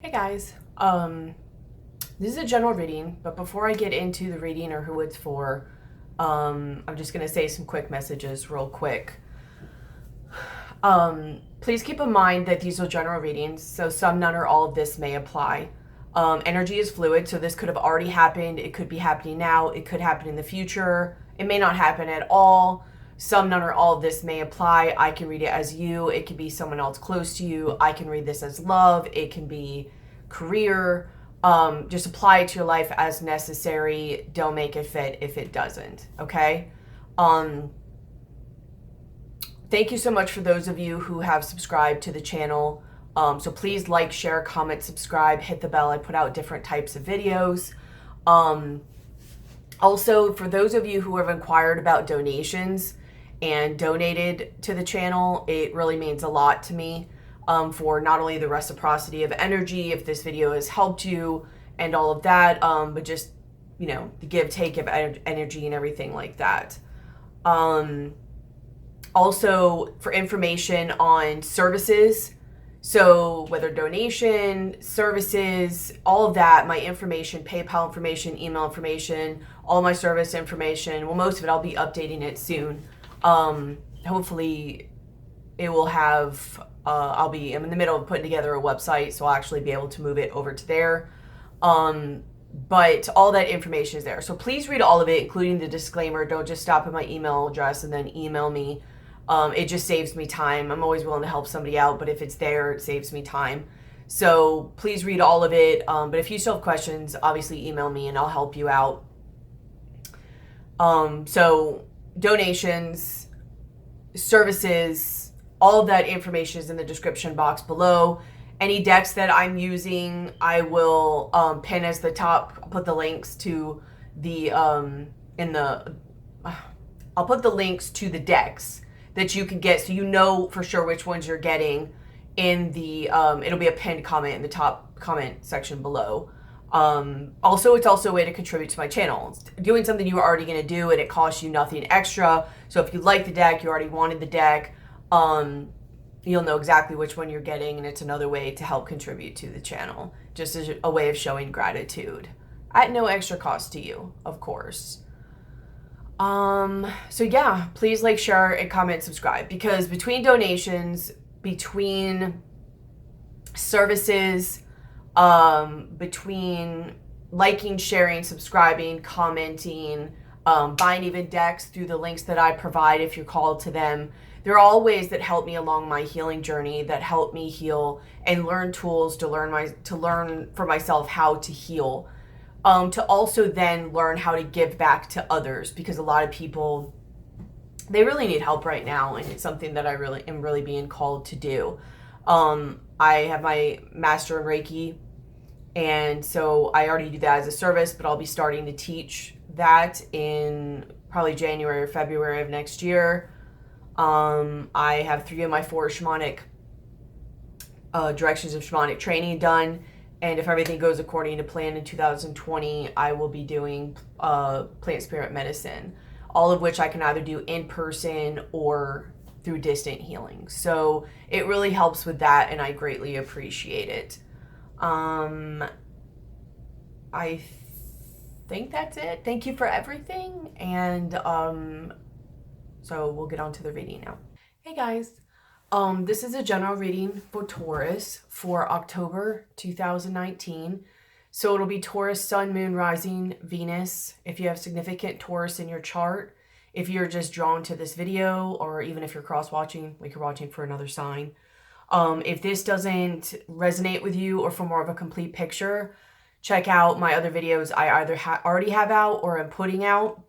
Hey guys, this is a general reading, but before I get into the reading or who it's for, I'm just gonna say some quick messages real quick. Please keep in mind that these are general readings, so some, none, or all of this may apply. Energy is fluid, so this could have already happened, it could be happening now, it could happen in the future, it may not happen at all. Some, none, or all of this may apply. I can read it as you, it could be someone else close to you. I can read this as love, it can be career. Just apply it to your life as necessary. Don't make it fit if it doesn't, okay? Thank you so much for those of you who have subscribed to the channel. So please like, share, comment, subscribe, hit the bell. I put out different types of videos. Also, for those of you who have inquired about donations and donated to the channel, it really means a lot to me, for not only the reciprocity of energy, if this video has helped you and all of that, but just, you know, the give take of energy and everything like that. Also, for information on services, so whether donation, services, all of that, my information, PayPal information, email information, all my service information, well, most of it, I'll be updating it soon. Hopefully it will have, I'm in the middle of putting together a website, so I'll actually be able to move it over to there. But all that information is there. So please read all of it, including the disclaimer. Don't just stop at my email address and then email me. It just saves me time. I'm always willing to help somebody out, but if it's there, it saves me time. So please read all of it. But if you still have questions, obviously email me and I'll help you out. So donations, services, all of that information is in the description box below. Any decks that I'm using, I will pin as the top. I'll put the links to the I'll put the links to the decks that you can get, so you know for sure which ones you're getting in the it'll be a pinned comment in the top comment section below. Also, it's also a way to contribute to my channel. It's doing something you were already going to do and it costs you nothing extra. So if you like the deck, you already wanted the deck, you'll know exactly which one you're getting, and it's another way to help contribute to the channel, just as a way of showing gratitude at no extra cost to you, of course. So yeah, please like, share, and comment, subscribe, because between donations, between services, between liking, sharing, subscribing, commenting, buying even decks through the links that I provide if you're called to them, they're all ways that help me along my healing journey, that help me heal and learn tools to learn for myself how to heal. To also then learn how to give back to others, because a lot of people, they really need help right now, and it's something that I really am being called to do. I have my master in Reiki, and so I already do that as a service, but I'll be starting to teach that in probably January or February of next year. I have 3 of my 4 shamanic directions of shamanic training done. And if everything goes according to plan in 2020, I will be doing plant spirit medicine, all of which I can either do in person or through distant healing. So it really helps with that, and I greatly appreciate it. I think that's it. Thank you for everything. And so we'll get on to the reading now. Hey guys. This is a general reading for Taurus for October 2019. So it'll be Taurus, Sun, Moon, Rising, Venus. If you have significant Taurus in your chart, if you're just drawn to this video, or even if you're cross-watching, like you're watching for another sign. If this doesn't resonate with you, or for more of a complete picture, check out my other videos I either already have out or am putting out.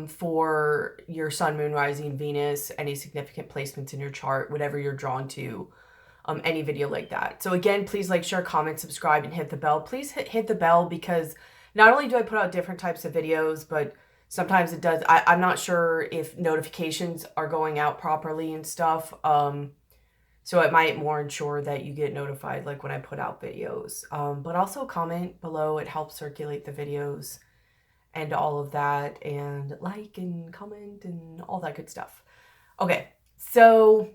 For your Sun, Moon, Rising, Venus, any significant placements in your chart, whatever you're drawn to, any video like that. So again, please like, share, comment, subscribe, and hit the bell. Please hit the bell, because not only do I put out different types of videos, but sometimes it does, I'm not sure if notifications are going out properly and stuff. So it might more ensure that you get notified like when I put out videos. But also comment below, it helps circulate the videos and all of that, and like and comment and all that good stuff. Okay, so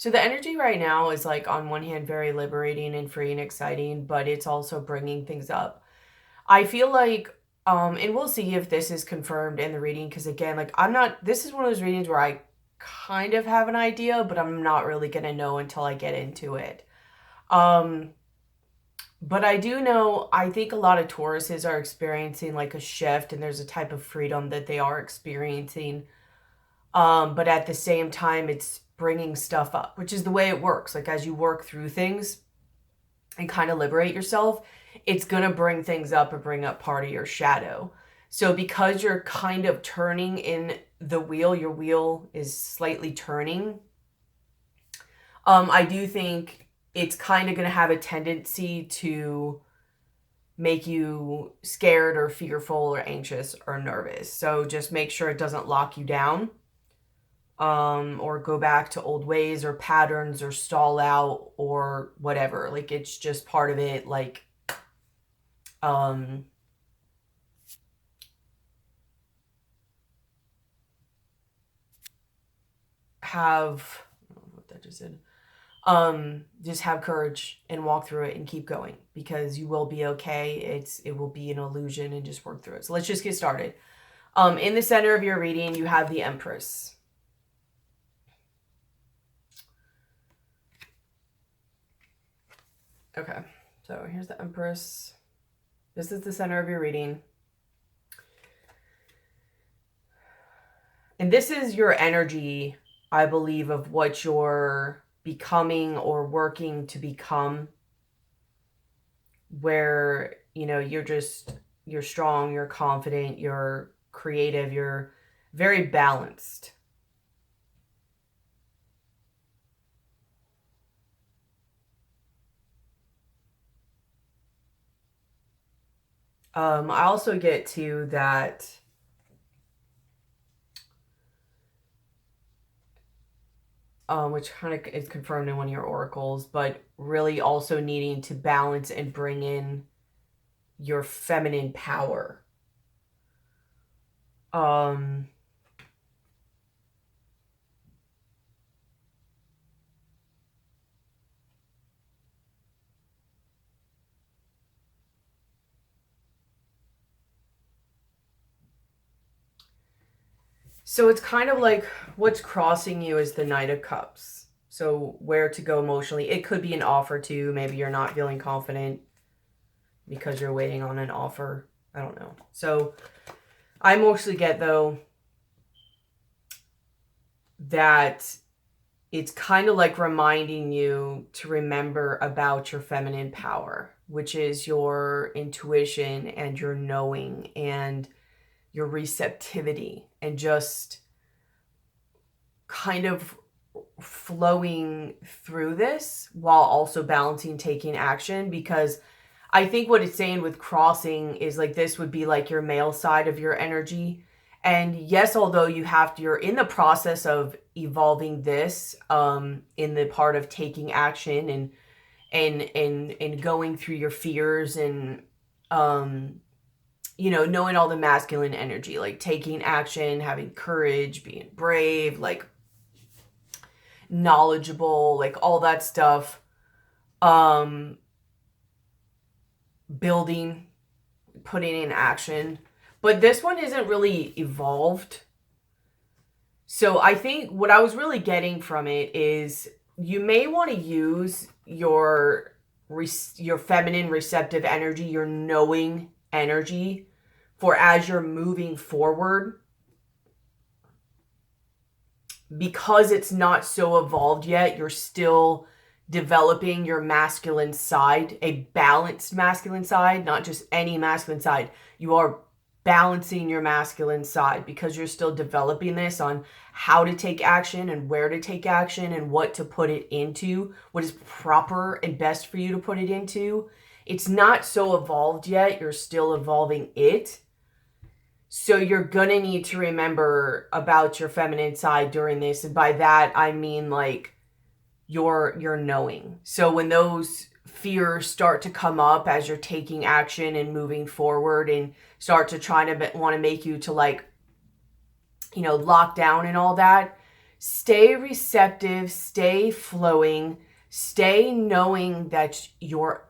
So the energy right now is like, on one hand, very liberating and free and exciting, but it's also bringing things up. I feel like, and we'll see if this is confirmed in the reading, because again, like, this is one of those readings where I kind of have an idea, but I'm not really going to know until I get into it. But I do know, I think a lot of Tauruses are experiencing like a shift, and there's a type of freedom that they are experiencing. But at the same time, it's bringing stuff up, which is the way it works. Like, as you work through things and kind of liberate yourself, it's going to bring things up or bring up part of your shadow. So because you're kind of turning in the wheel, your wheel is slightly turning. I do think it's kind of going to have a tendency to make you scared or fearful or anxious or nervous. So just make sure it doesn't lock you down, or go back to old ways or patterns or stall out or whatever. Like, it's just part of it. Like, just have courage and walk through it and keep going, because you will be okay. It will be an illusion, and just work through it. So let's just get started. In the center of your reading, you have the Empress. Okay, so here's the Empress. This is the center of your reading. And this is your energy, I believe, of what you're becoming or working to become, where, you know, you're strong, you're confident, you're creative, you're very balanced. I also get to that which kind of is confirmed in one of your oracles, but really also needing to balance and bring in your feminine power. So it's kind of like what's crossing you is the Knight of Cups. So where to go emotionally. It could be an offer too. Maybe you're not feeling confident because you're waiting on an offer. I don't know. So I mostly get, though, that it's kind of like reminding you to remember about your feminine power, which is your intuition and your knowing and your receptivity, and just kind of flowing through this while also balancing taking action. Because I think what it's saying with crossing is like, this would be like your male side of your energy. And yes, although you're in the process of evolving this, in the part of taking action and going through your fears and, you know, knowing all the masculine energy, like taking action, having courage, being brave, like knowledgeable, like all that stuff, building, putting in action. But this one isn't really evolved. So I think what I was really getting from it is you may want to use your feminine receptive energy, your knowing energy, for as you're moving forward, because it's not so evolved yet. You're still developing your masculine side, a balanced masculine side, not just any masculine side. You are balancing your masculine side because you're still developing this on how to take action and where to take action and what to put it into, what is proper and best for you to put it into. It's not so evolved yet. You're still evolving it. So you're going to need to remember about your feminine side during this. And by that, I mean like your knowing. So when those fears start to come up as you're taking action and moving forward and start to try to want to make you to, like, you know, lock down and all that, Stay receptive, stay flowing, stay knowing that you're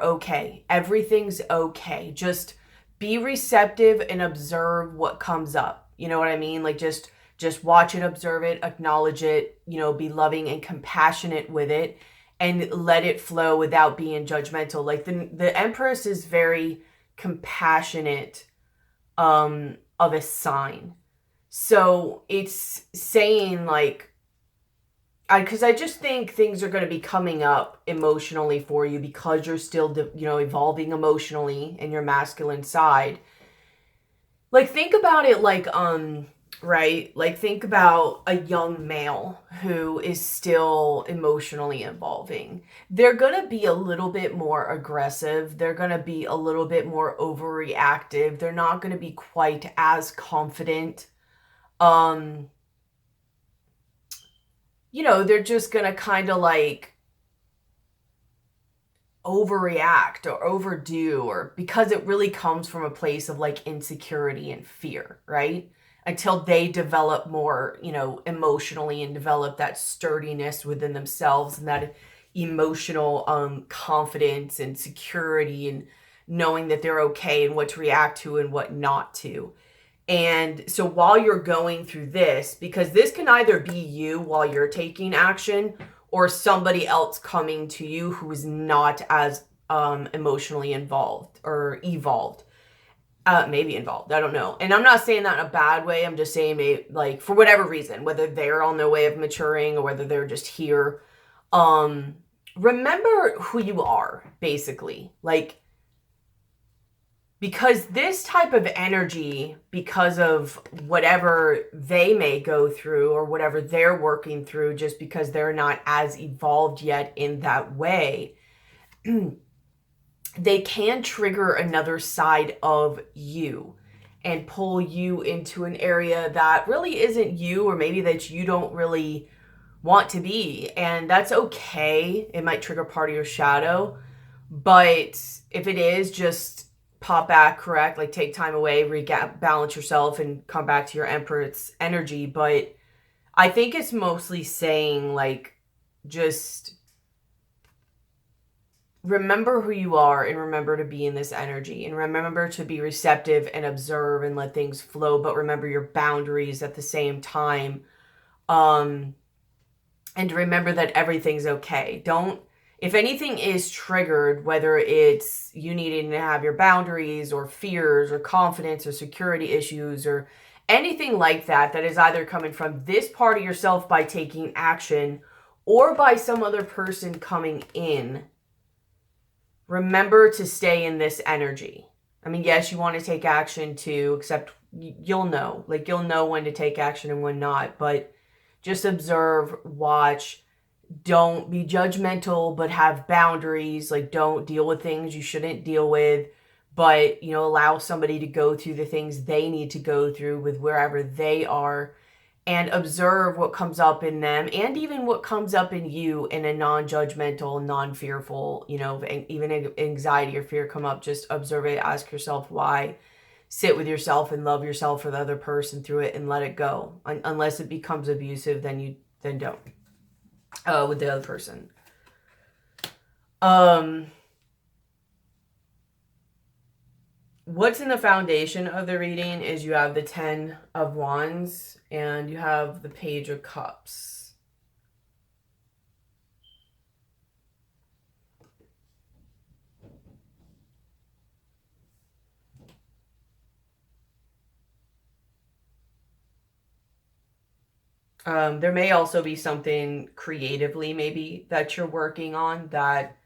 okay. Everything's okay. Just be receptive and observe what comes up. You know what I mean? Like just watch it, observe it, acknowledge it, you know, be loving and compassionate with it and let it flow without being judgmental. Like the Empress is very compassionate of a sign. So it's saying like, because I just think things are going to be coming up emotionally for you because you're still, you know, evolving emotionally in your masculine side. Like think about it like, right? Like think about a young male who is still emotionally evolving. They're going to be a little bit more aggressive. They're going to be a little bit more overreactive. They're not going to be quite as confident. You know, they're just going to kind of like overreact or overdo, or because it really comes from a place of like insecurity and fear, right? Until they develop more, you know, emotionally and develop that sturdiness within themselves and that emotional confidence and security and knowing that they're okay and what to react to and what not to. And so while you're going through this, because this can either be you while you're taking action or somebody else coming to you who is not as emotionally involved or evolved. Maybe involved, I don't know. And I'm not saying that in a bad way. I'm just saying maybe, like for whatever reason, whether they're on their way of maturing or whether they're just here. Remember who you are, basically. Like, because this type of energy, because of whatever they may go through or whatever they're working through, just because they're not as evolved yet in that way, they can trigger another side of you and pull you into an area that really isn't you, or maybe that you don't really want to be. And that's okay. It might trigger part of your shadow, but if it is, just pop back, correct? Like take time away, balance yourself and come back to your Empress energy. But I think it's mostly saying like, just remember who you are and remember to be in this energy and remember to be receptive and observe and let things flow. But remember your boundaries at the same time. And remember that everything's okay. If anything is triggered, whether it's you needing to have your boundaries or fears or confidence or security issues or anything like that, that is either coming from this part of yourself by taking action or by some other person coming in, remember to stay in this energy. I mean, yes, you want to take action too, except you'll know. Like, you'll know when to take action and when not. But just observe, watch. Don't be judgmental, but have boundaries. Like, don't deal with things you shouldn't deal with. But, you know, allow somebody to go through the things they need to go through with wherever they are. And observe what comes up in them and even what comes up in you in a non-judgmental, non-fearful, you know, even anxiety or fear come up, just observe it, ask yourself why, sit with yourself and love yourself for the other person through it and let it go. Unless it becomes abusive, then don't. With the other person. What's in the foundation of the reading is you have the 10 of Wands and you have the Page of Cups. There may also be something creatively maybe that you're working on that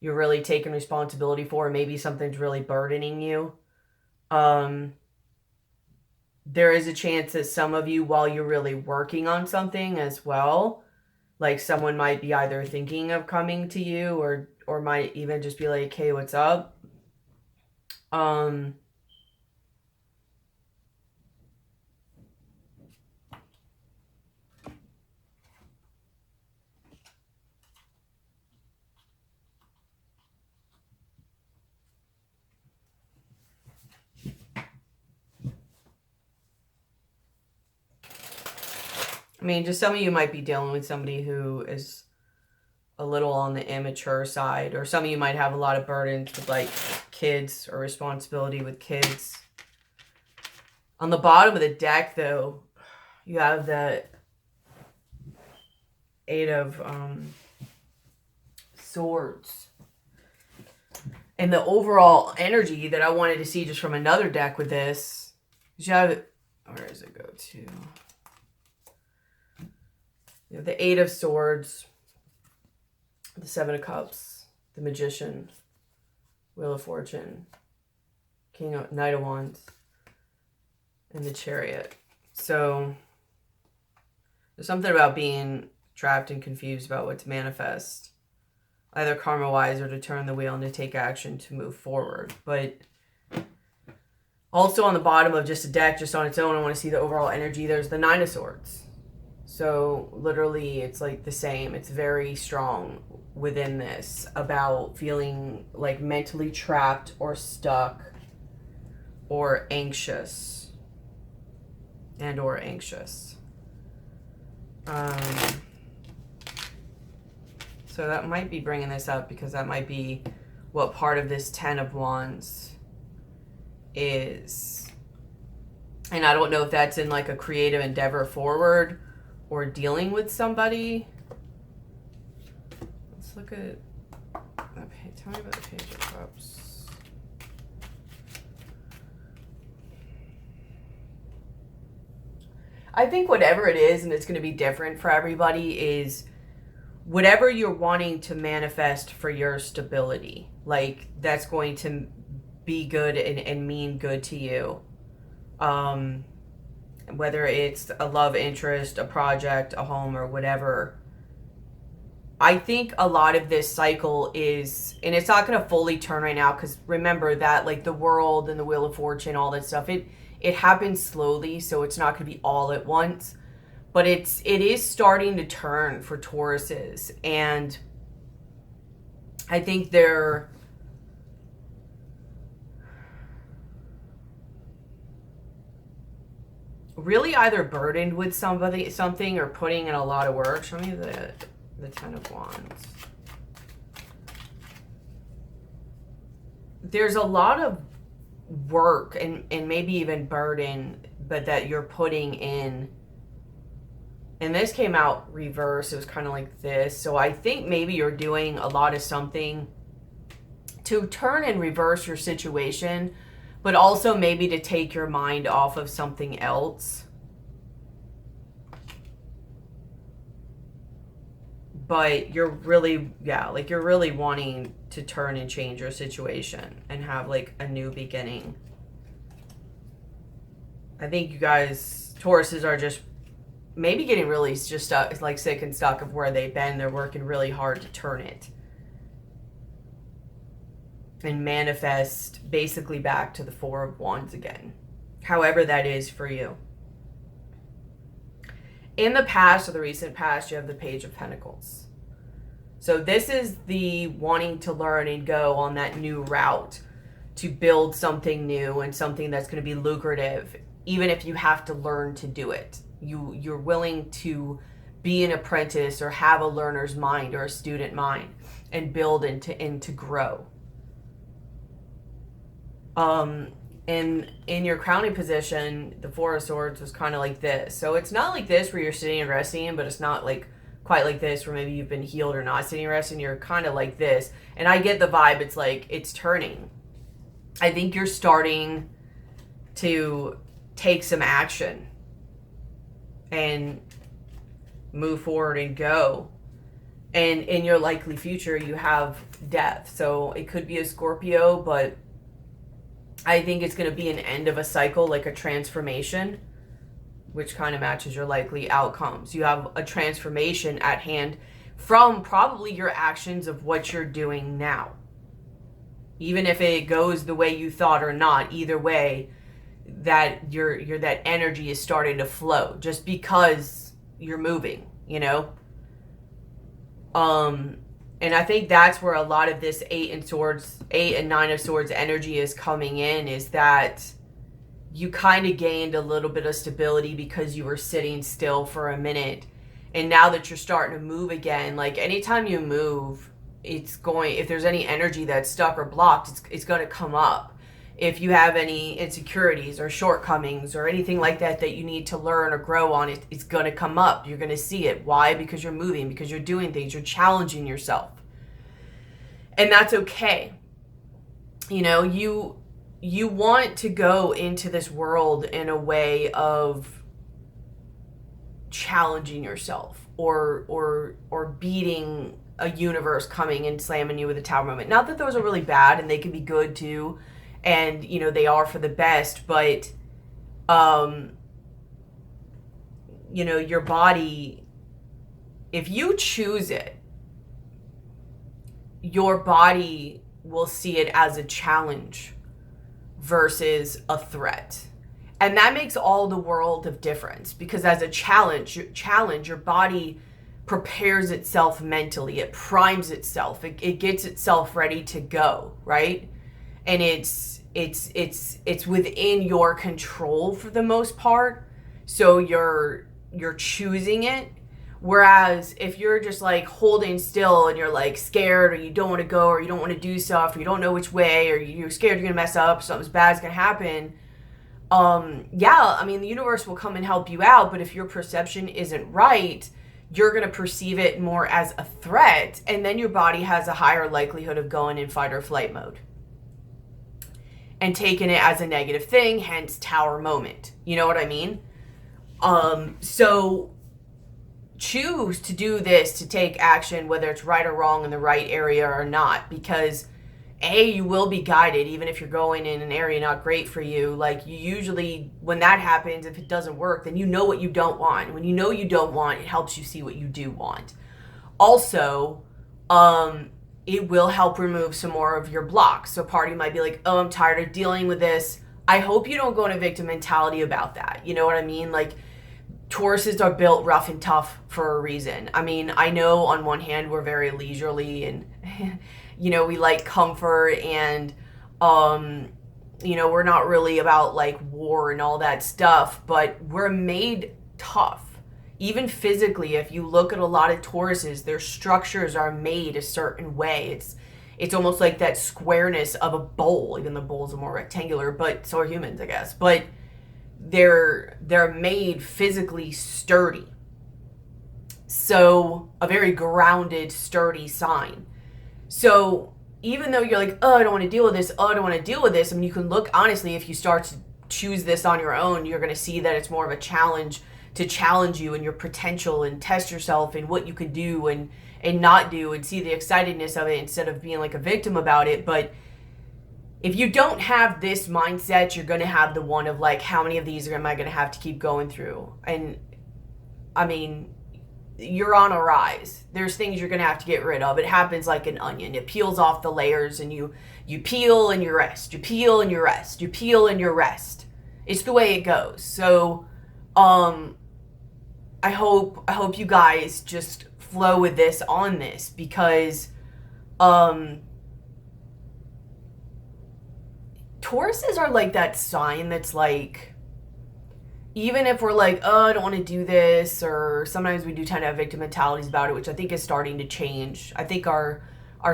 you're really taking responsibility for. Maybe something's really burdening you. There is a chance that some of you, while you're really working on something as well, like someone might be either thinking of coming to you or might even just be like, hey, what's up? I mean, just some of you might be dealing with somebody who is a little on the immature side, or some of you might have a lot of burdens with like kids or responsibility with kids. On the bottom of the deck, though, you have the 8 of Swords. And the overall energy that I wanted to see just from another deck with this, you have, where does it go to? You have the 8 of Swords, the 7 of Cups, the Magician, Wheel of Fortune, Knight of Wands, and the Chariot. So there's something about being trapped and confused about what to manifest, either karma-wise or to turn the wheel and to take action to move forward. But also on the bottom of just a deck, just on its own, I want to see the overall energy. There's the 9 of Swords. So literally it's like the same. It's very strong within this about feeling like mentally trapped or stuck or anxious or anxious. So that might be bringing this up because that might be what part of this 10 of Wands is. And I don't know if that's in like a creative endeavor forward or dealing with somebody. Let's look at that page. Tell me about the Page of Cups. I think whatever it is, and it's going to be different for everybody, is whatever you're wanting to manifest for your stability. Like, that's going to be good and mean good to you. Whether it's a love interest, a project, a home, or whatever. I think a lot of this cycle is, and it's not going to fully turn right now, because remember that like the world and the Wheel of Fortune, all that stuff, it happens slowly, so it's not going to be all at once. But it is starting to turn for Tauruses, and I think they're really either burdened with something or putting in a lot of work. Show me the 10 of Wands. There's a lot of work and maybe even burden, but that you're putting in. And this came out reverse. It was kind of like this. So I think maybe you're doing a lot of something to turn and reverse your situation, but also maybe to take your mind off of something else. But you're really, you're really wanting to turn and change your situation and have like a new beginning. I think you guys, Tauruses, are just maybe getting really just stuck, like sick and stuck of where they've been. They're working really hard to turn it and manifest basically back to the 4 of Wands again, however that is for you. In the past, or the recent past, you have the Page of Pentacles. So this is the wanting to learn and go on that new route to build something new and something that's going to be lucrative, even if you have to learn to do it. You're willing to be an apprentice or have a learner's mind or a student mind and build and to grow. And in your crowning position, the 4 of Swords was kind of like this. So it's not like this where you're sitting and resting, but it's not like quite like this where maybe you've been healed or not sitting and resting. You're kind of like this. And I get the vibe. It's like it's turning. I think you're starting to take some action and move forward and go. And in your likely future, you have death. So it could be a Scorpio, but I think it's going to be an end of a cycle, like a transformation, which kind of matches your likely outcomes. You have a transformation at hand from probably your actions of what you're doing now. Even if it goes the way you thought or not, either way, that that energy is starting to flow just because you're moving, you know? And I think that's where a lot of this 8 and 9 of Swords energy is coming in, is that you kind of gained a little bit of stability because you were sitting still for a minute. And now that you're starting to move again, like anytime you move, it's going, if there's any energy that's stuck or blocked, it's going to come up. If you have any insecurities or shortcomings or anything like that that you need to learn or grow on, it's going to come up. You're going to see it. Why? Because you're moving, because you're doing things, you're challenging yourself. And that's okay. You know, you want to go into this world in a way of challenging yourself or beating a universe coming and slamming you with a tower moment. Not that those are really bad, and they can be good too, and you know they are for the best, but you know, your body, if you choose it, your body will see it as a challenge versus a threat. And that makes all the world of difference, because as a challenge, your body prepares itself mentally. It primes itself. It gets itself ready to go, right? And it's within your control for the most part. So you're choosing it. Whereas if you're just like holding still and you're like scared, or you don't want to go, or you don't want to do stuff, or you don't know which way, or you're scared you're gonna mess up, something's bad's gonna happen. Yeah, I mean, the universe will come and help you out, but if your perception isn't right, you're going to perceive it more as a threat, and then your body has a higher likelihood of going in fight or flight mode and taking it as a negative thing, hence tower moment. You know what I mean? So choose to do this, to take action, whether it's right or wrong in the right area or not, because you will be guided, even if you're going in an area not great for you. Like, you usually, when that happens, if it doesn't work, then you know what you don't want. When you know you don't want, it helps you see what you do want. Also, it will help remove some more of your blocks. So part of you might be like, oh, I'm tired of dealing with this. I hope you don't go into victim mentality about that. You know what I mean? Like, Tauruses are built rough and tough for a reason. I mean, I know on one hand we're very leisurely and you know, we like comfort, and you know, we're not really about like war and all that stuff, but we're made tough. Even physically, if you look at a lot of Tauruses, their structures are made a certain way. It's almost like that squareness of a bowl. Even the bowls are more rectangular, but so are humans, I guess. But they're made physically sturdy. So a very grounded, sturdy sign. So even though you're like, oh, I don't want to deal with this, oh, I don't want to deal with this, I mean, you can look, honestly, if you start to choose this on your own, you're going to see that it's more of a challenge to challenge you and your potential, and test yourself and what you could do and not do, and see the excitedness of it instead of being like a victim about it. But if you don't have this mindset, you're going to have the one of like, how many of these am I going to have to keep going through? And I mean, you're on a rise. There's things you're going to have to get rid of. It happens like an onion. It peels off the layers, and you peel and you rest. You peel and you rest. You peel and you rest. It's the way it goes. So I hope you guys just flow with this on this, because Tauruses are like that sign that's like, even if we're like, oh, I don't want to do this, or sometimes we do tend to have victim mentalities about it, which I think is starting to change. I think our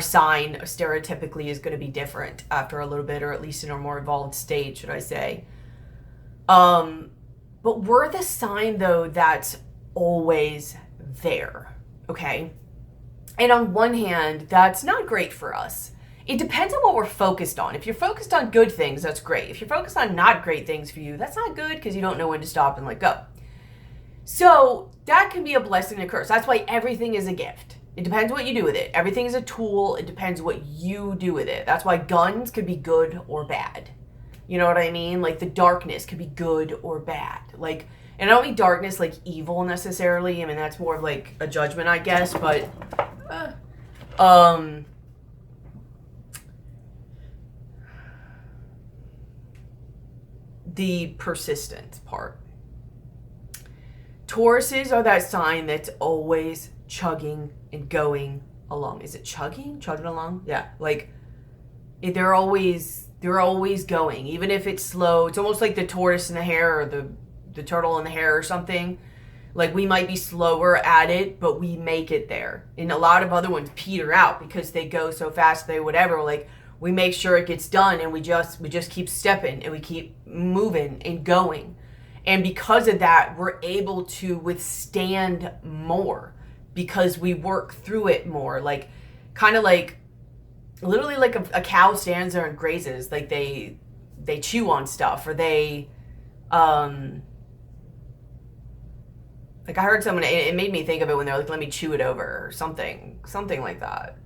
sign stereotypically is going to be different after a little bit, or at least in a more evolved state, should I say. But we're the sign, though, that's always there, okay? And on one hand, that's not great for us. It depends on what we're focused on. If you're focused on good things, that's great. If you're focused on not great things for you, that's not good, because you don't know when to stop and let go. So that can be a blessing and a curse. That's why everything is a gift. It depends what you do with it. Everything is a tool. It depends what you do with it. That's why guns could be good or bad. You know what I mean? Like, the darkness could be good or bad. Like, and I don't mean darkness like evil necessarily. I mean, that's more of like a judgment, I guess. But the persistence part. Tauruses are that sign that's always chugging and going along. Is it chugging? Chugging along? Yeah. Like, they're always They're always going, even if it's slow. It's almost like the tortoise and the hare, or the turtle and the hare or something. Like, we might be slower at it, but we make it there. And a lot of other ones peter out because they go so fast, they whatever. Like, we make sure it gets done, and we just keep stepping, and we keep moving and going. And because of that, we're able to withstand more because we work through it more. Like, kind of like, literally like a cow stands there and grazes. Like, they chew on stuff, or they, like, I heard someone, it made me think of it when they're like, let me chew it over, or something like that.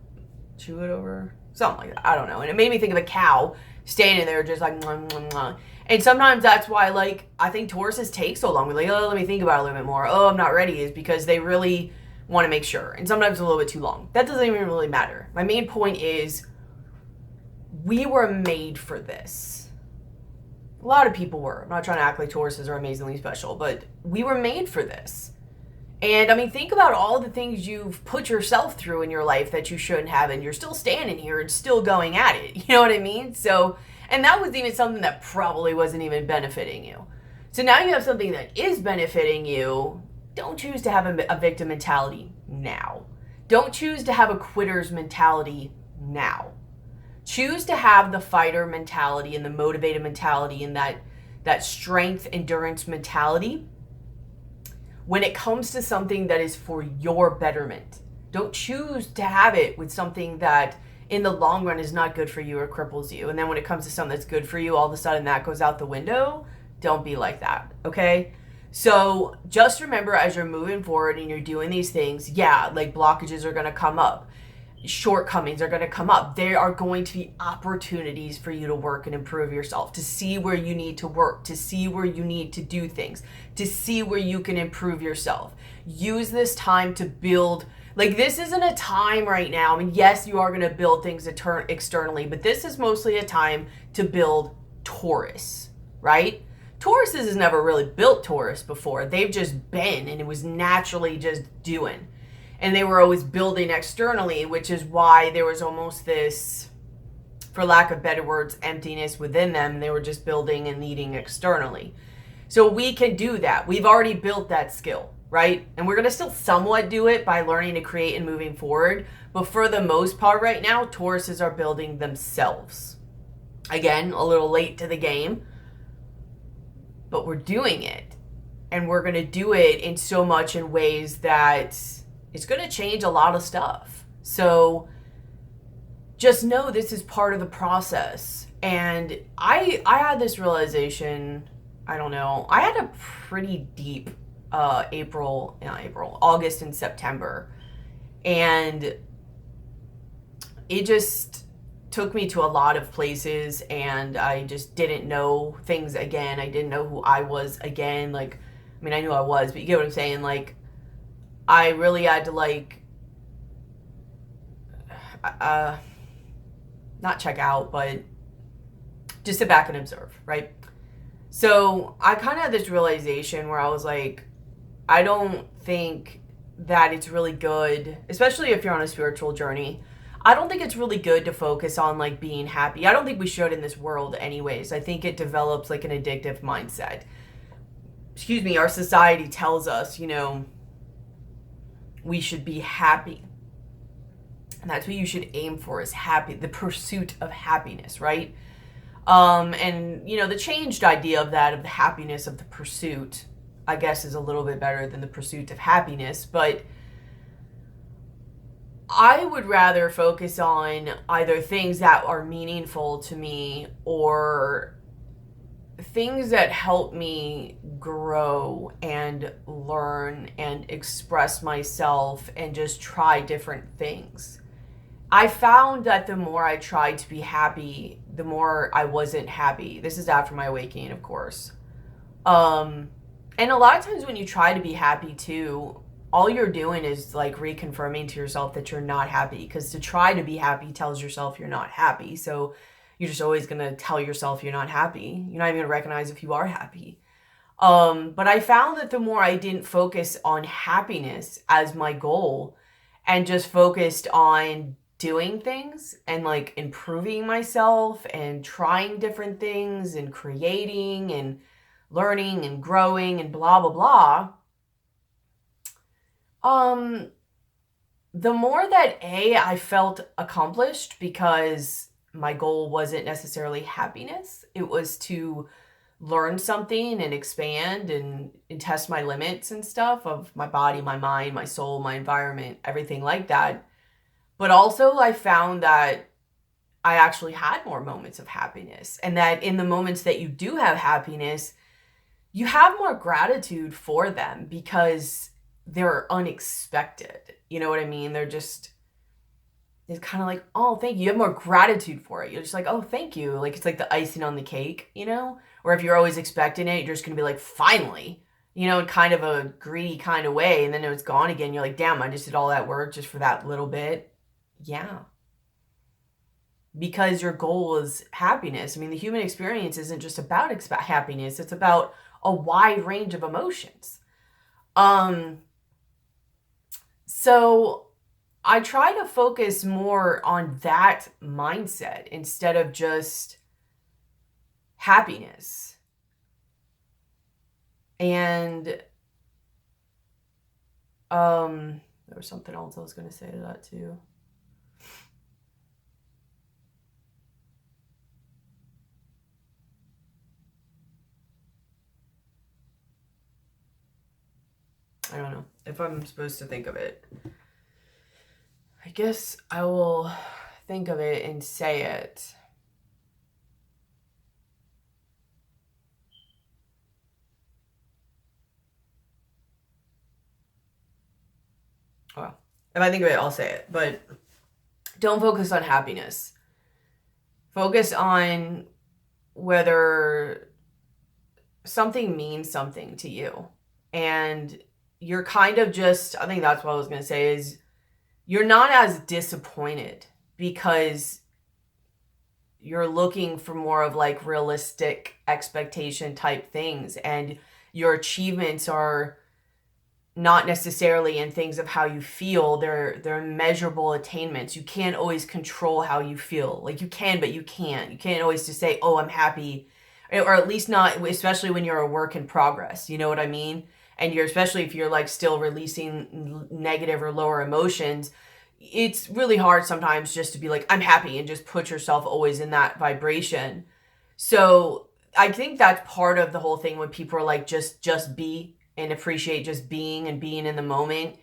Chew it over? Something like that. I don't know. And it made me think of a cow standing there just like, mwah, mwah, mwah. And sometimes that's why, like, I think Tauruses take so long. We're like, oh, let me think about it a little bit more. Oh, I'm not ready, is because they really want to make sure. And sometimes a little bit too long. That doesn't even really matter. My main point is, we were made for this. A lot of people were. I'm not trying to act like Tauruses are amazingly special, but we were made for this. And I mean, think about all the things you've put yourself through in your life that you shouldn't have, and you're still standing here and still going at it. You know what I mean? So, and that was even something that probably wasn't even benefiting you. So now you have something that is benefiting you. Don't choose to have a victim mentality now. Don't choose to have a quitter's mentality now. Choose to have the fighter mentality and the motivated mentality and that strength, endurance mentality when it comes to something that is for your betterment. Don't choose to have it with something that in the long run is not good for you or cripples you. And then when it comes to something that's good for you, all of a sudden that goes out the window. Don't be like that, okay? So just remember, as you're moving forward and you're doing these things, yeah, like, blockages are going to come up. Shortcomings are going to come up. There are going to be opportunities for you to work and improve yourself, to see where you need to work, to see where you need to do things, to see where you can improve yourself. Use this time to build. Like, this isn't a time right now. I mean, yes, you are going to build things externally, but this is mostly a time to build Taurus, right? Tauruses has never really built Taurus before. They've just been, and it was naturally just doing. And they were always building externally, which is why there was almost this, for lack of better words, emptiness within them. They were just building and needing externally. So we can do that. We've already built that skill, right? And we're going to still somewhat do it by learning to create and moving forward. But for the most part right now, Tauruses are building themselves. Again, a little late to the game, but we're doing it. And we're going to do it in so much in ways that it's going to change a lot of stuff. So just know this is part of the process. And I had this realization, I don't know, I had a pretty deep August and September. And it just took me to a lot of places, and I just didn't know things again. I didn't know who I was again. Like, I mean, I knew I was, but you get what I'm saying? Like, I really had to, like, not check out, but just sit back and observe, right? So I kind of had this realization where I was like, I don't think that it's really good, especially if you're on a spiritual journey, I don't think it's really good to focus on, like, being happy. I don't think we should in this world anyways. I think it develops, like, an addictive mindset. Excuse me, our society tells us, you know, we should be happy. And that's what you should aim for, is happy, the pursuit of happiness, right? And, you know, the changed idea of that, of the happiness of the pursuit, I guess, is a little bit better than the pursuit of happiness. But I would rather focus on either things that are meaningful to me or things that help me grow and learn and express myself and just try different things. I found that the more I tried to be happy, the more I wasn't happy. This is after my awakening, of course. And a lot of times when you try to be happy too, all you're doing is, like, reconfirming to yourself that you're not happy, because to try to be happy tells yourself you're not happy. So you're just always going to tell yourself you're not happy. You're not even going to recognize if you are happy. But I found that the more I didn't focus on happiness as my goal and just focused on doing things and like improving myself and trying different things and creating and learning and growing and blah, blah, blah, the more that I felt accomplished, because my goal wasn't necessarily happiness. It was to learn something and expand and test my limits and stuff of my body, my mind, my soul, my environment, everything like that. But also I found that I actually had more moments of happiness, and that in the moments that you do have happiness, you have more gratitude for them because they're unexpected. You know what I mean? It's kind of like, oh, thank you. You have more gratitude for it. You're just like, oh, thank you. Like, it's like the icing on the cake, you know? Or if you're always expecting it, you're just going to be like, finally, you know, in kind of a greedy kind of way. And then it's gone again. You're like, damn, I just did all that work just for that little bit. Yeah. Because your goal is happiness. I mean, the human experience isn't just about happiness. It's about a wide range of emotions. So I try to focus more on that mindset instead of just happiness. And there was something else I was going to say to that too. I don't know if I'm supposed to think of it. I guess I will think of it and say it. Well, if I think of it, I'll say it. But don't focus on happiness. Focus on whether something means something to you. And you're kind of just, I think that's what I was going to say, is you're not as disappointed because you're looking for more of like realistic expectation type things, and your achievements are not necessarily in things of how you feel. They're measurable attainments. You can't always control how you feel. Like you can, but you can't. You can't always just say, oh, I'm happy. Or at least not, especially when you're a work in progress. You know what I mean? And you're, especially if you're like still releasing negative or lower emotions, it's really hard sometimes just to be like, I'm happy, and just put yourself always in that vibration. So I think that's part of the whole thing when people are like, just be and appreciate just being and being in the moment,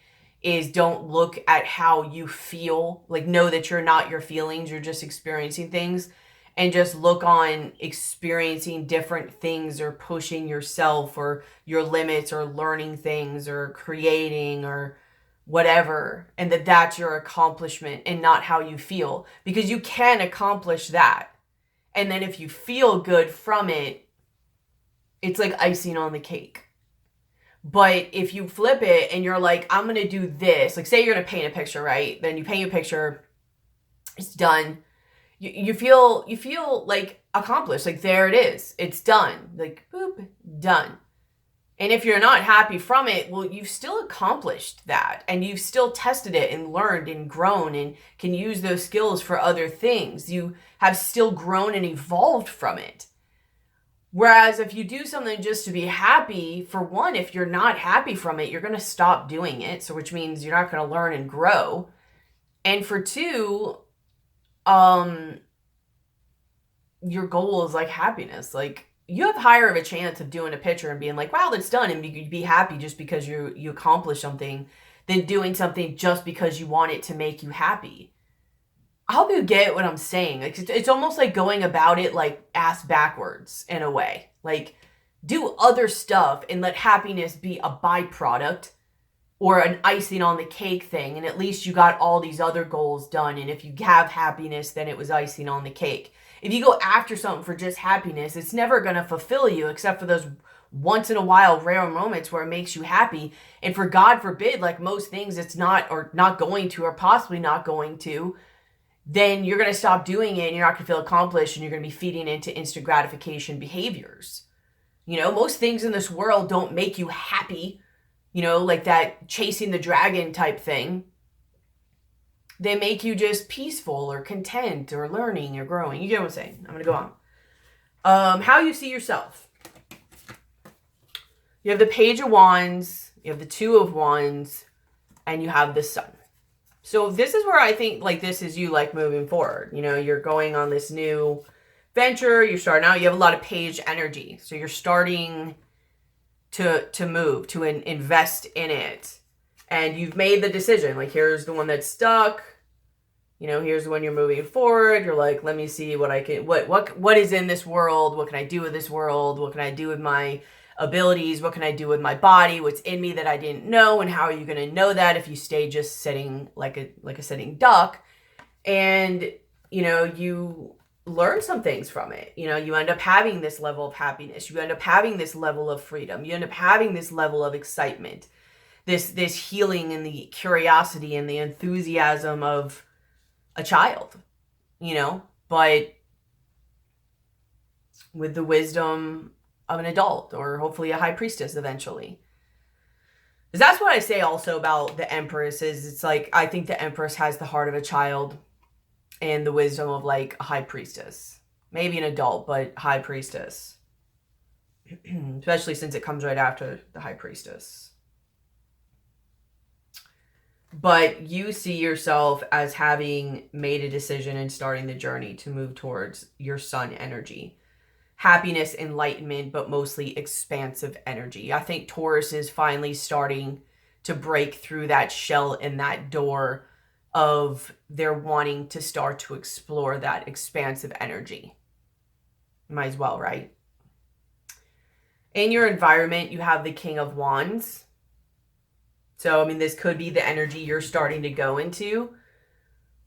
is don't look at how you feel. Like, know that you're not your feelings, you're just experiencing things, and just look on experiencing different things or pushing yourself or your limits or learning things or creating or whatever, and that's your accomplishment and not how you feel, because you can accomplish that. And then if you feel good from it, it's like icing on the cake. But if you flip it and you're like, I'm going to do this, like say you're going to paint a picture, right? Then you paint your picture, it's done. You feel like accomplished, like there it is, it's done, like boop, done. And if you're not happy from it, well, you've still accomplished that, and you've still tested it and learned and grown and can use those skills for other things. You have still grown and evolved from it. Whereas if you do something just to be happy, for one, if you're not happy from it, you're going to stop doing it. So which means you're not going to learn and grow. And for two, your goal is like happiness. Like you have higher of a chance of doing a picture and being like, wow, that's done, and you could be happy just because you accomplished something, than doing something just because you want it to make you happy. I hope you get what I'm saying. Like it's almost like going about it like ass backwards in a way. Like do other stuff and let happiness be a byproduct or an icing on the cake thing, and at least you got all these other goals done. And if you have happiness, then it was icing on the cake. If you go after something for just happiness, it's never going to fulfill you except for those once in a while rare moments where it makes you happy. And for God forbid, like most things, it's not, or not going to, or possibly not going to, then you're going to stop doing it and you're not going to feel accomplished, and you're going to be feeding into instant gratification behaviors. You know, most things in this world don't make you happy, you know, like that chasing the dragon type thing. they make you just peaceful or content or learning or growing. You get what I'm saying? I'm going to go on. How you see yourself. You have the Page of Wands, you have the Two of Wands, and you have the Sun. So this is where I think, like, this is you, like, moving forward. You know, you're going on this new venture. You're starting out. You have a lot of Page energy. So you're starting to move, to invest in it. And you've made the decision. Like, here's the one that's stuck. You know, here's the one you're moving forward. You're like, let me see what I can, what is in this world? What can I do with this world? What can I do with my abilities? What can I do with my body? What's in me that I didn't know? And how are you going to know that if you stay just sitting like a sitting duck? And, you know, you learn some things from it. You know, you end up having this level of happiness. You end up having this level of freedom. You end up having this level of excitement, this healing and the curiosity and the enthusiasm of a child, you know, but with the wisdom of an adult, or hopefully a high priestess eventually. Because that's what I say also about the Empress is, it's like, I think the Empress has the heart of a child and the wisdom of, like, a high priestess. Maybe an adult, but high priestess. Especially since it comes right after the high priestess. But you see yourself as having made a decision and starting the journey to move towards your Sun energy. Happiness, enlightenment, but mostly expansive energy. I think Taurus is finally starting to break through that shell and that door of their wanting to start to explore that expansive energy. Might as well, right? In your environment, you have the King of Wands. So, I mean, this could be the energy you're starting to go into,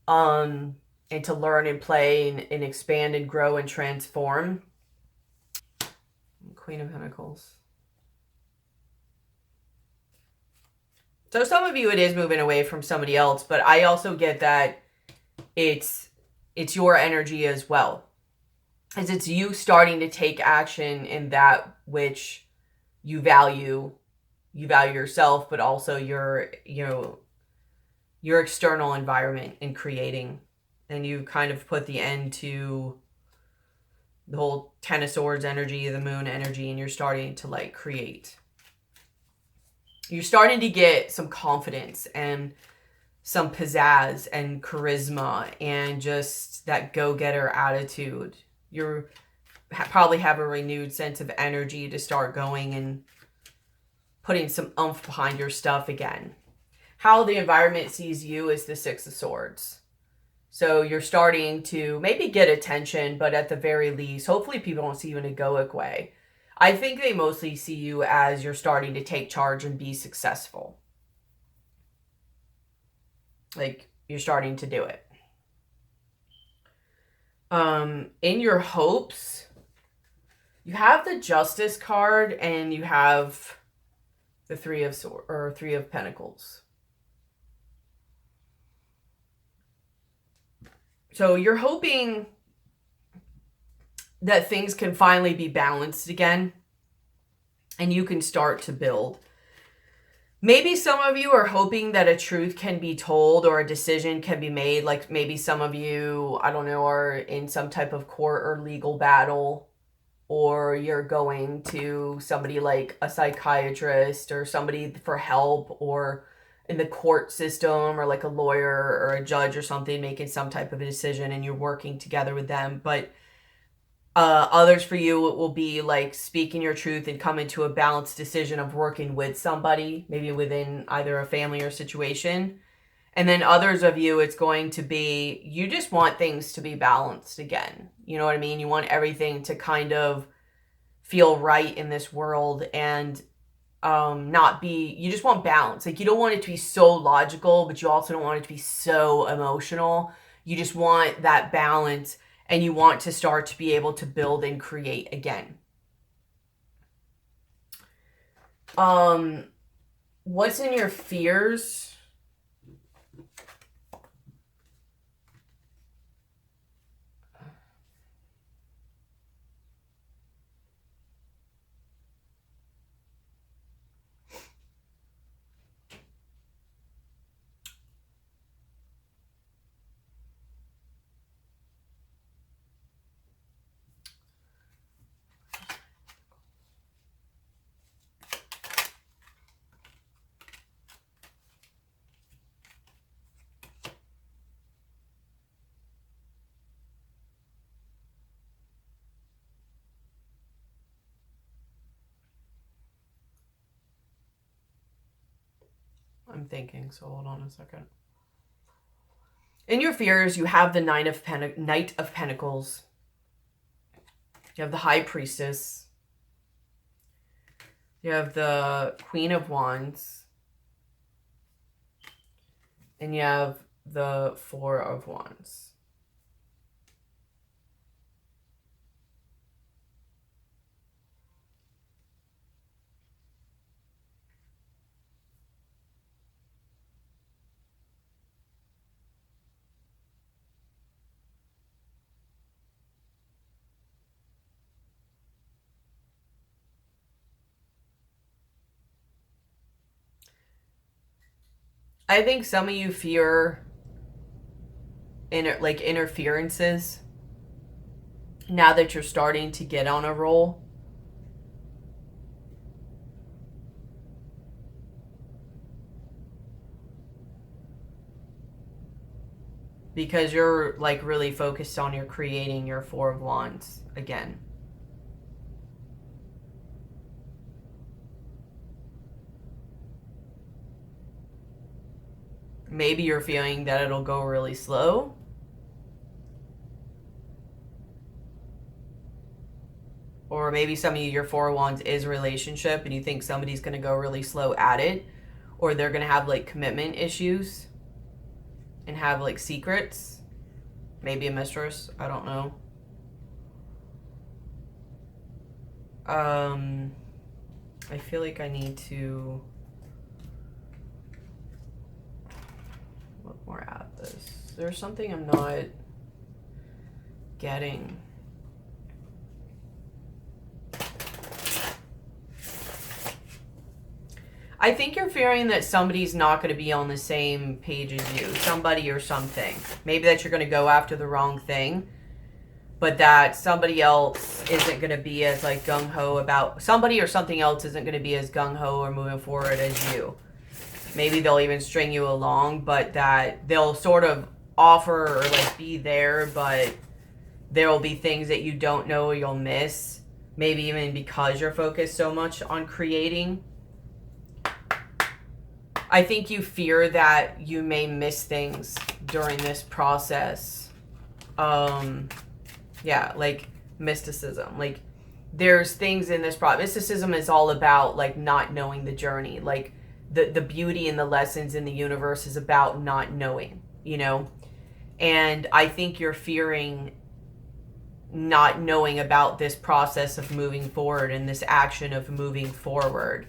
and to learn and play and expand and grow and transform. Queen of Pentacles. So some of you, it is moving away from somebody else, but I also get that it's your energy as well. As it's you starting to take action in that which you value. You value yourself, but also your external environment in creating. And you kind of put the end to the whole Ten of Swords energy, the Moon energy, and you're starting to, like, create. You're starting to get some confidence and some pizzazz and charisma and just that go-getter attitude. You're probably have a renewed sense of energy to start going and putting some oomph behind your stuff again. How the environment sees you is the Six of Swords. So you're starting to maybe get attention, but at the very least, hopefully people don't see you in an egoic way. I think they mostly see you as you're starting to take charge and be successful. Like, you're starting to do it. In your hopes, you have the Justice card and you have the Three of Pentacles. So you're hoping that things can finally be balanced again and you can start to build. Maybe some of you are hoping that a truth can be told or a decision can be made. Like, maybe some of you, I don't know, are in some type of court or legal battle, or you're going to somebody like a psychiatrist or somebody for help, or in the court system, or like a lawyer or a judge or something making some type of a decision, and you're working together with them. But others for you, it will be like speaking your truth and coming to a balanced decision of working with somebody, maybe within either a family or situation. And then others of you, it's going to be, you just want things to be balanced again. You know what I mean? You want everything to kind of feel right in this world and not be, you just want balance. Like, you don't want it to be so logical, but you also don't want it to be so emotional. You just want that balance, and you want to start to be able to build and create again. What's in your fears? I'm thinking, so hold on a second. In your fears, you have the Knight of Pentacles. You have the High Priestess. You have the Queen of Wands. And you have the Four of Wands. I think some of you fear interferences now that you're starting to get on a roll. Because you're like really focused on your creating your Four of Wands again. Maybe you're feeling that it'll go really slow. Or maybe some of you, your Four of Wands is a relationship and you think somebody's going to go really slow at it. Or they're going to have like commitment issues and have like secrets. Maybe a mistress. I don't know. I feel like I need to look more at this. There's something I'm not getting. I think you're fearing that somebody's not going to be on the same page as you. Somebody or something. Maybe that you're going to go after the wrong thing. But that somebody else isn't going to be as like gung-ho about... Somebody or something else isn't going to be as gung-ho or moving forward as you. Maybe they'll even string you along, but that they'll sort of offer or like be there, but there will be things that you don't know or you'll miss. Maybe even because you're focused so much on creating. I think you fear that you may miss things during this process. Yeah, like mysticism. Like there's things in this process. Mysticism is all about like not knowing the journey. Like the beauty and the lessons in the universe is about not knowing, you know? And I think you're fearing not knowing about this process of moving forward and this action of moving forward.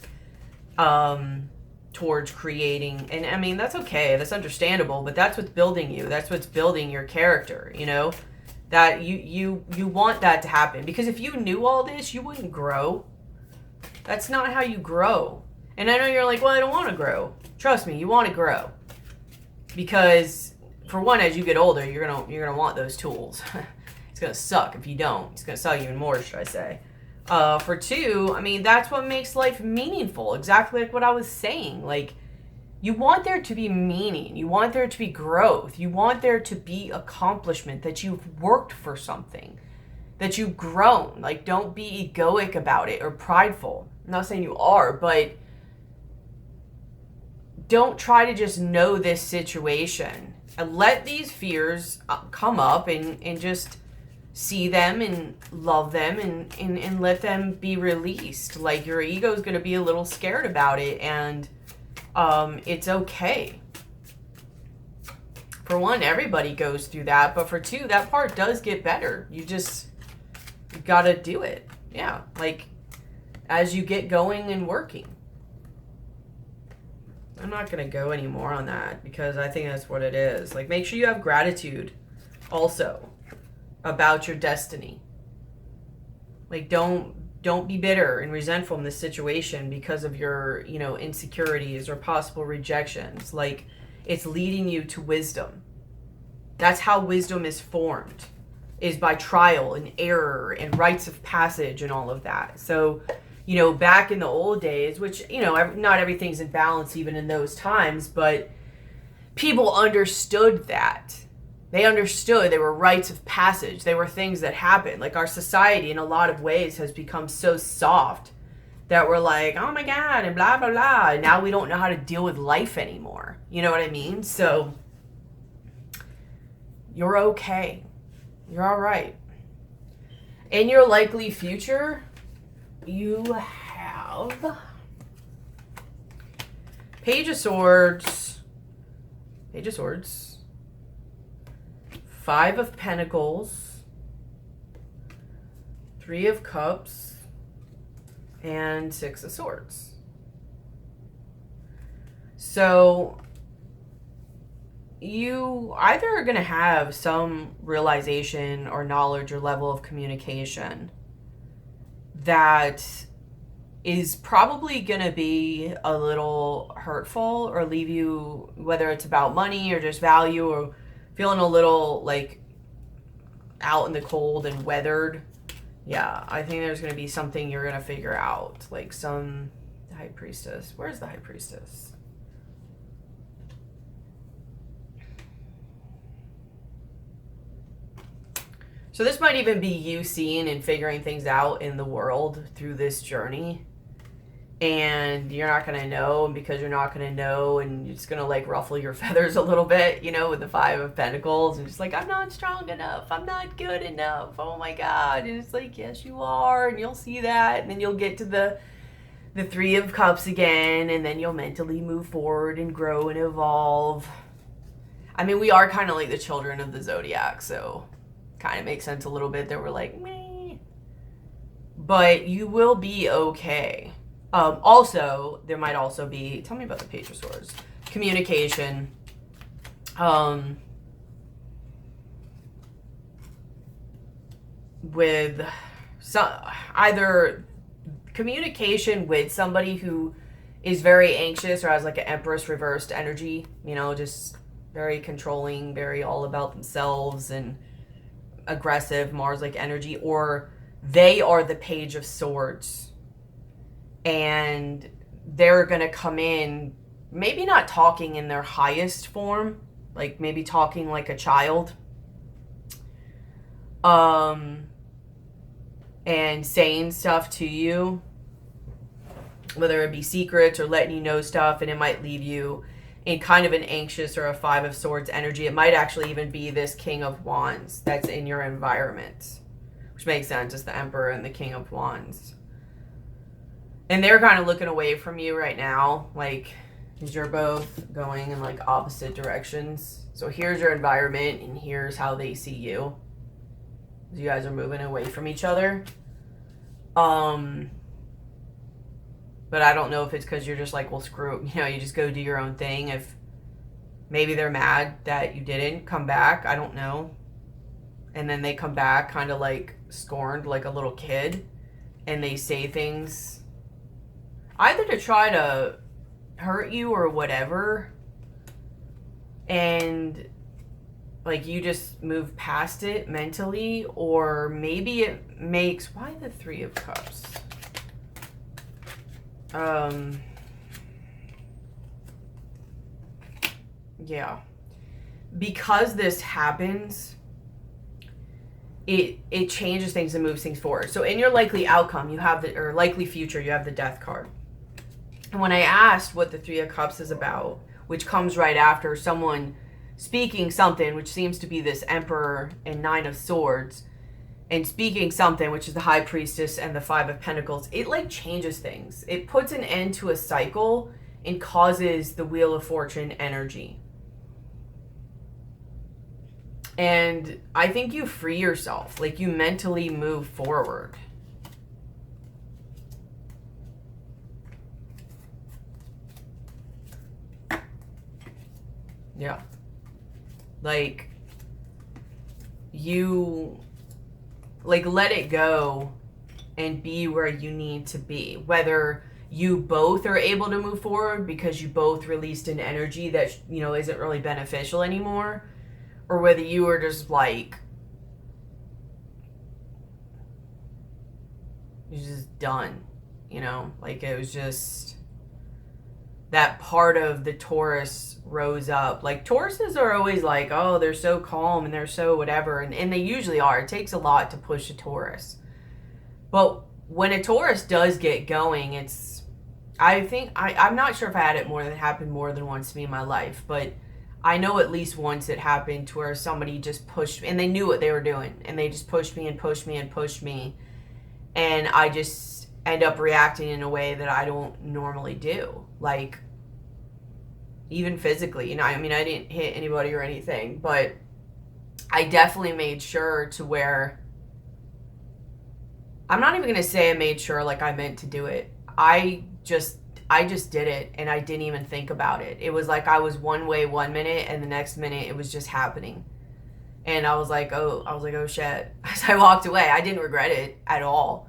Towards creating, and I mean that's okay, that's understandable, but that's what's building you, that's what's building your character, you know, that you want that to happen, because if you knew all this you wouldn't grow. That's not how you grow. And I know you're like, well, I don't want to grow. Trust me, you want to grow, because for one, as you get older, you're gonna want those tools. It's gonna suck if you don't. It's gonna suck even more, should I say. For two, I mean, that's what makes life meaningful. Exactly like what I was saying. Like, you want there to be meaning. You want there to be growth. You want there to be accomplishment, that you've worked for something, that you've grown. Like, don't be egoic about it or prideful. I'm not saying you are, but don't try to just know this situation. And let these fears come up and just... see them and love them and let them be released. Like your ego is going to be a little scared about it, and it's okay. For one, everybody goes through that, but for two, that part does get better. You got to do it. Yeah, like as you get going and working. I'm not going to go any more on that because I think that's what it is. Like make sure you have gratitude also about your destiny. Like don't be bitter and resentful in this situation because of your, you know, insecurities or possible rejections. Like it's leading you to wisdom. That's how wisdom is formed, is by trial and error and rites of passage and all of that. So, you know, back in the old days, which, you know, not everything's in balance even in those times, but people understood that. They understood they were rites of passage. They were things that happened. Like our society in a lot of ways has become so soft that were like, oh my God, and blah, blah, blah. And now we don't know how to deal with life anymore. You know what I mean? So you're okay. You're all right. In your likely future, you have Page of Swords, Five of Pentacles, Three of Cups, and Six of Swords. So you either are going to have some realization or knowledge or level of communication that is probably going to be a little hurtful or leave you, whether it's about money or just value or feeling a little like out in the cold and weathered. Yeah, I think there's going to be something you're going to figure out, like some High Priestess. Where's the High Priestess? So this might even be you seeing and figuring things out in the world through this journey. And you're not going to know, and because you're not going to know, and it's going to like ruffle your feathers a little bit, you know, with the Five of Pentacles. And just like, I'm not strong enough. I'm not good enough. Oh my God. And it's like, yes, you are. And you'll see that. And then you'll get to the Three of Cups again. And then you'll mentally move forward and grow and evolve. I mean, we are kind of like the children of the zodiac. So kind of makes sense a little bit that we're like, meh. But you will be okay. Also, there might also be, tell me about the Page of Swords, communication, with either communication with somebody who is very anxious or has like an Empress reversed energy, you know, just very controlling, very all about themselves and aggressive Mars-like energy, or they are the Page of Swords. And they're going to come in, maybe not talking in their highest form, like maybe talking like a child. And saying stuff to you, whether it be secrets or letting you know stuff, and it might leave you in kind of an anxious or a Five of Swords energy. It might actually even be this King of Wands that's in your environment, which makes sense. It's the Emperor and the King of Wands. And they're kind of looking away from you right now, like, because you're both going in like opposite directions. So here's your environment and here's how they see you. You guys are moving away from each other. But I don't know if it's because you're just like, well, screw, you know, you just go do your own thing. If maybe they're mad that you didn't come back, I don't know. And then they come back kind of like scorned, like a little kid, and they say things either to try to hurt you or whatever, and like you just move past it mentally, or maybe it makes, why the Three of Cups? Yeah, because this happens, it changes things and moves things forward. So in your likely outcome, you have the, or likely future, you have the Death card. And when I asked what the Three of Cups is about, which comes right after someone speaking something, which seems to be this Emperor and Nine of Swords, and speaking something, which is the High Priestess and the Five of Pentacles, it like changes things. It puts an end to a cycle and causes the Wheel of Fortune energy. And I think you free yourself, like you mentally move forward. Yeah. Like, you, like, let it go and be where you need to be. Whether you both are able to move forward because you both released an energy that, you know, isn't really beneficial anymore, or whether you are just like, you're just done, you know, like it was just that part of the Taurus rose up. Like Tauruses are always like, oh, they're so calm and they're so whatever, and they usually are. It takes a lot to push a Taurus, but when a Taurus does get going, it's, I think, I'm not sure if I had it happened more than once to me in my life, but I know at least once it happened to where somebody just pushed me, and they knew what they were doing, and they just pushed me and pushed me and pushed me, and I just end up reacting in a way that I don't normally do. Like, even physically, you know, I mean, I didn't hit anybody or anything, but I definitely made sure to where, I'm not even going to say I made sure like I meant to do it. I just did it, and I didn't even think about it. It was like I was one way one minute, and the next minute it was just happening. And I was like, oh shit. As I walked away, I didn't regret it at all,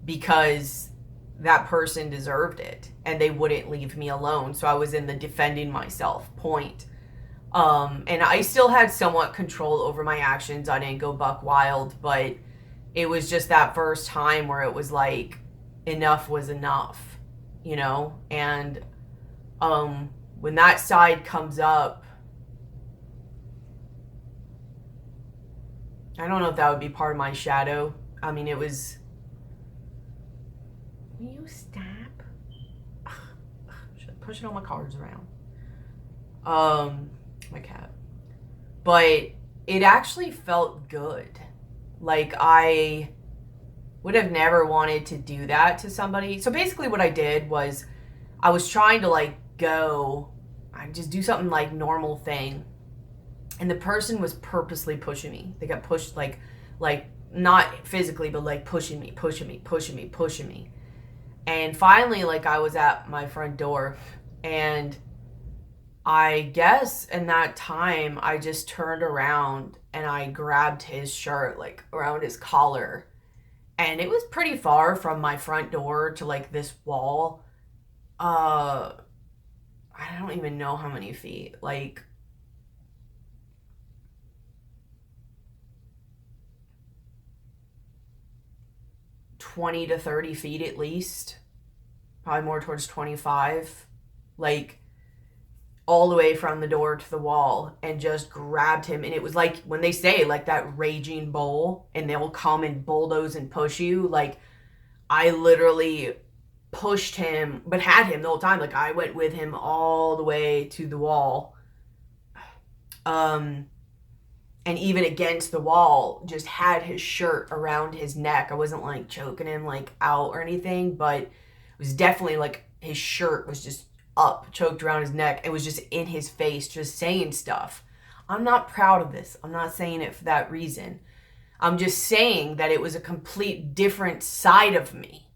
because that person deserved it and they wouldn't leave me alone. So I was in the defending myself point. And I still had somewhat control over my actions. I didn't go buck wild, but it was just that first time where it was like, enough was enough, you know? And when that side comes up, I don't know if that would be part of my shadow. I mean, it was... Will you stop? Pushing all my cards around. My cat. But it actually felt good. Like, I would have never wanted to do that to somebody. So basically what I did was, I was trying to like I just do something like normal thing. And the person was purposely pushing me. They got pushed like not physically, but like pushing me. And finally, like, I was at my front door, and I guess in that time, I just turned around and I grabbed his shirt, like, around his collar. And it was pretty far from my front door to, like, this wall. I don't even know how many feet. Like, 20 to 30 feet at least. Probably more towards 25. Like, all the way from the door to the wall, and just grabbed him. And it was like, when they say like that raging bull, and they'll come and bulldoze and push you, like, I literally pushed him, but had him the whole time. Like, I went with him all the way to the wall. And even against the wall, just had his shirt around his neck. I wasn't like choking him like out or anything, but it was definitely like his shirt was just up, choked around his neck. It was just in his face, just saying stuff. I'm not proud of this. I'm not saying it for that reason. I'm just saying that it was a complete different side of me,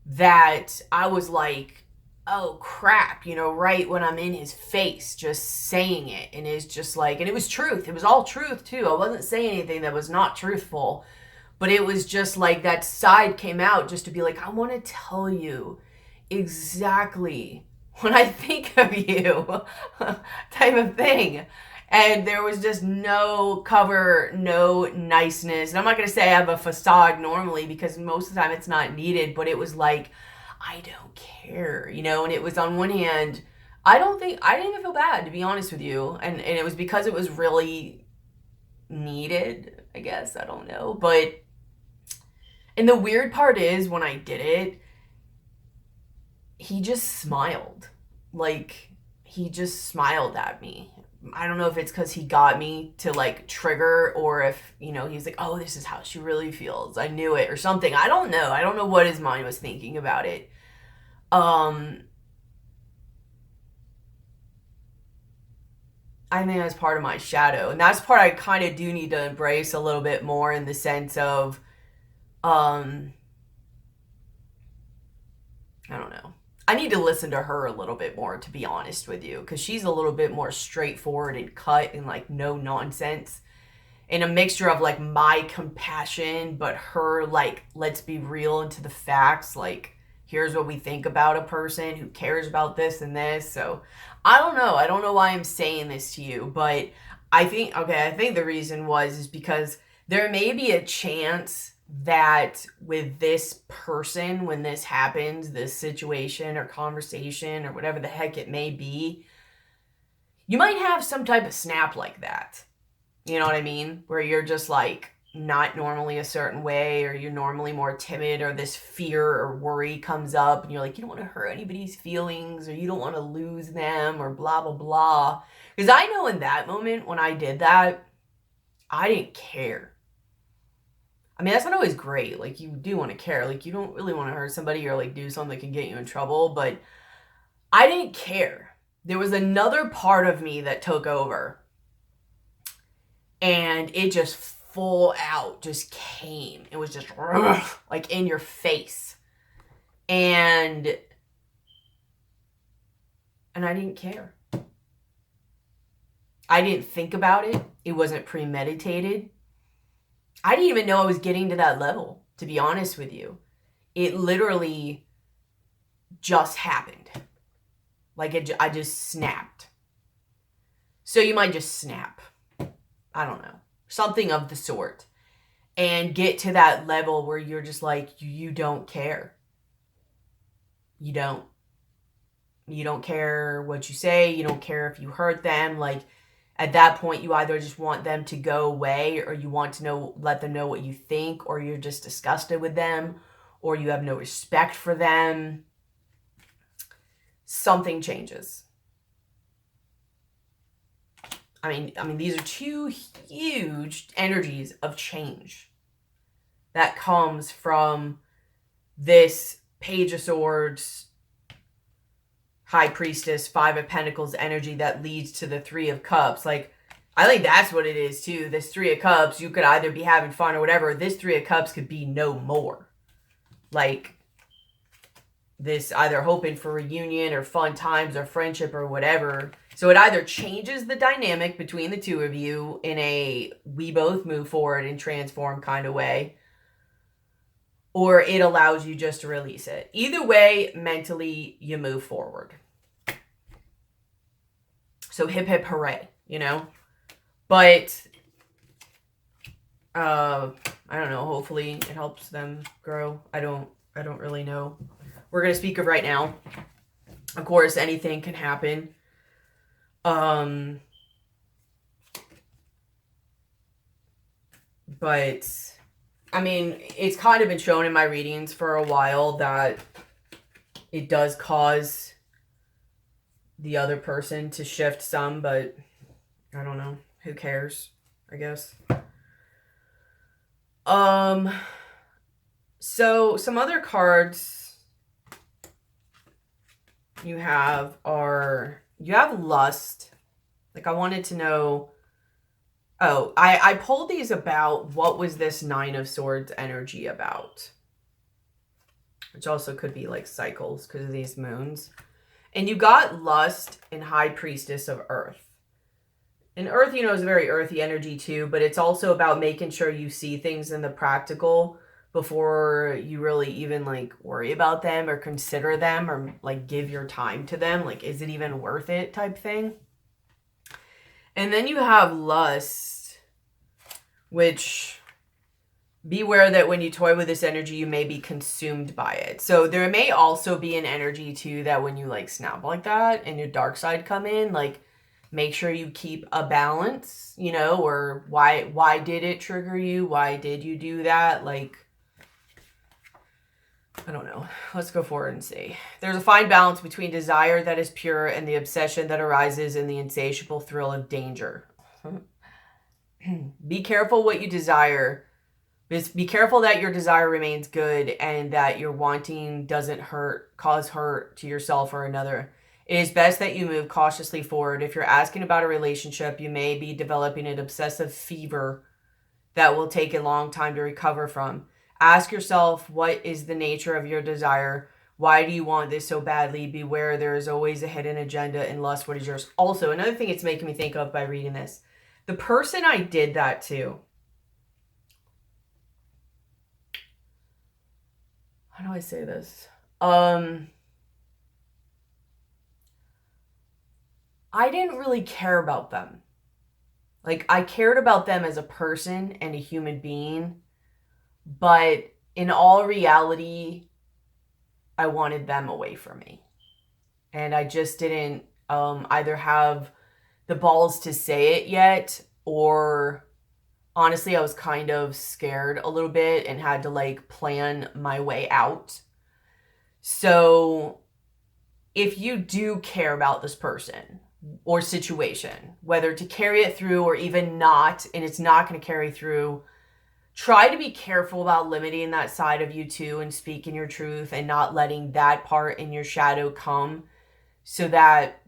that I was like, oh crap, you know, right when I'm in his face, just saying it. And it's just like, and it was truth. It was all truth too. I wasn't saying anything that was not truthful, but it was just like that side came out just to be like, I want to tell you exactly what I think of you type of thing. And there was just no cover, no niceness. And I'm not going to say I have a facade normally, because most of the time it's not needed, but it was like, I don't care, you know? And it was, on one hand, I didn't even feel bad, to be honest with you. And it was because it was really needed, I guess. I don't know. But, and the weird part is, when I did it, he just smiled. Like, he just smiled at me. I don't know if it's because he got me to like trigger, or if, you know, he's like, oh, this is how she really feels. I knew it, or something. I don't know. I don't know what his mind was thinking about it. I think that's part of my shadow. And that's part I kind of do need to embrace a little bit more, in the sense of, I don't know. I need to listen to her a little bit more, to be honest with you, because she's a little bit more straightforward and cut, and like no nonsense, and a mixture of like my compassion, but her like, let's be real into the facts. Like, here's what we think about a person who cares about this and this. So I don't know why I'm saying this to you, but I think the reason is because there may be a chance that with this person, when this happens, this situation or conversation or whatever the heck it may be, you might have some type of snap like that. You know what I mean? Where you're just like, not normally a certain way, or you're normally more timid, or this fear or worry comes up and you're like, you don't want to hurt anybody's feelings, or you don't want to lose them, or blah, blah, blah. Because I know in that moment when I did that, I didn't care. I mean, that's not always great. Like, you do want to care. Like, you don't really want to hurt somebody or like do something that can get you in trouble, but I didn't care. There was another part of me that took over, and it just full out just came. It was just like in your face. And I didn't care. I didn't think about it. It wasn't premeditated. I didn't even know I was getting to that level, to be honest with you. It literally just happened. Like, I just snapped. So you might just snap. I don't know. Something of the sort. And get to that level where you're just like, you don't care. You don't. You don't care what you say. You don't care if you hurt them. Like, at that point, you either just want them to go away, or you want to let them know what you think, or you're just disgusted with them, or you have no respect for them. Something changes. I mean, these are two huge energies of change that comes from this Page of Swords, High Priestess, Five of Pentacles energy that leads to the Three of Cups. Like, I think that's what it is too. This Three of Cups, you could either be having fun or whatever. This Three of Cups could be no more. Like, this either hoping for reunion or fun times or friendship or whatever. So it either changes the dynamic between the two of you in a we both move forward and transform kind of way, or it allows you just to release it. Either way, mentally, you move forward. So hip, hip, hooray, you know? But, I don't know, hopefully it helps them grow. I don't really know. We're going to speak of right now. Of course, anything can happen. But, I mean, it's kind of been shown in my readings for a while that it does cause the other person to shift some, but I don't know. Who cares, I guess. So some other cards you have lust. Like, I wanted to know. Oh, I pulled these about what was this Nine of Swords energy about, which also could be like cycles because of these moons. And you got lust and High Priestess of Earth. And Earth, you know, is a very earthy energy too, but it's also about making sure you see things in the practical before you really even like worry about them or consider them or like give your time to them. Like, is it even worth it type thing? And then you have lust, which beware that when you toy with this energy, you may be consumed by it. So there may also be an energy too that when you like snap like that and your dark side come in, like, make sure you keep a balance, you know, or why did it trigger you? Why did you do that? Like, I don't know. Let's go forward and see. There's a fine balance between desire that is pure and the obsession that arises in the insatiable thrill of danger. Be careful what you desire. Be careful that your desire remains good and that your wanting doesn't cause hurt to yourself or another. It is best that you move cautiously forward. If you're asking about a relationship, you may be developing an obsessive fever that will take a long time to recover from. Ask yourself, what is the nature of your desire? Why do you want this so badly? Beware, there is always a hidden agenda in lust. What is yours? Also, another thing it's making me think of by reading this, the person I did that to, how do I say this? I didn't really care about them. Like, I cared about them as a person and a human being, but in all reality, I wanted them away from me. And I just didn't either have the balls to say it yet, or honestly, I was kind of scared a little bit and had to like plan my way out. So if you do care about this person or situation, whether to carry it through or even not, and it's not going to carry through, try to be careful about limiting that side of you too and speaking your truth and not letting that part in your shadow come, so that,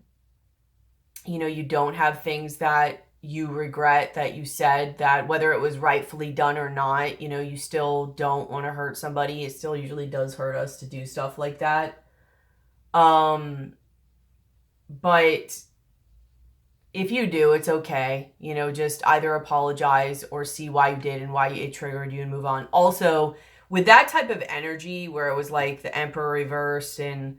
you know, you don't have things that you regret that you said, that whether it was rightfully done or not, you know, you still don't want to hurt somebody. It still usually does hurt us to do stuff like that. But if you do, it's okay. You know, just either apologize or see why you did and why it triggered you and move on. Also, with that type of energy where it was like the Emperor reversed and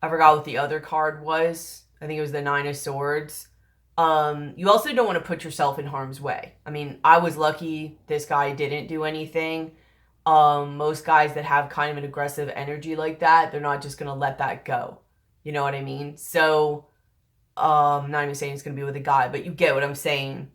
I forgot what the other card was. I think it was the Nine of Swords. You also don't want to put yourself in harm's way. I mean, I was lucky this guy didn't do anything. Most guys that have kind of an aggressive energy like that, they're not just going to let that go. You know what I mean? So, I'm not even saying it's going to be with a guy, but you get what I'm saying.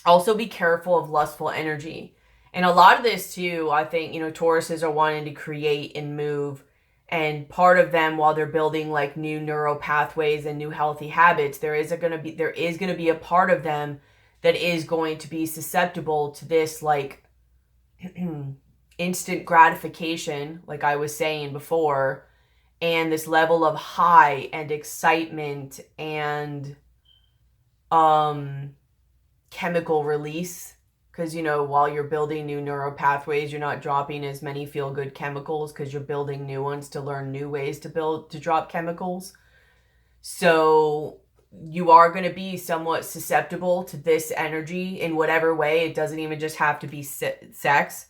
Also be careful of lustful energy. And a lot of this too, I think, you know, Tauruses are wanting to create and move. And part of them, while they're building like new neural pathways and new healthy habits, there is going to be a part of them that is going to be susceptible to this like instant gratification, like I was saying before, and this level of high and excitement and chemical release. Because, you know, while you're building new neural pathways, you're not dropping as many feel-good chemicals because you're building new ones to learn new ways to drop chemicals. So you are going to be somewhat susceptible to this energy in whatever way. It doesn't even just have to be sex.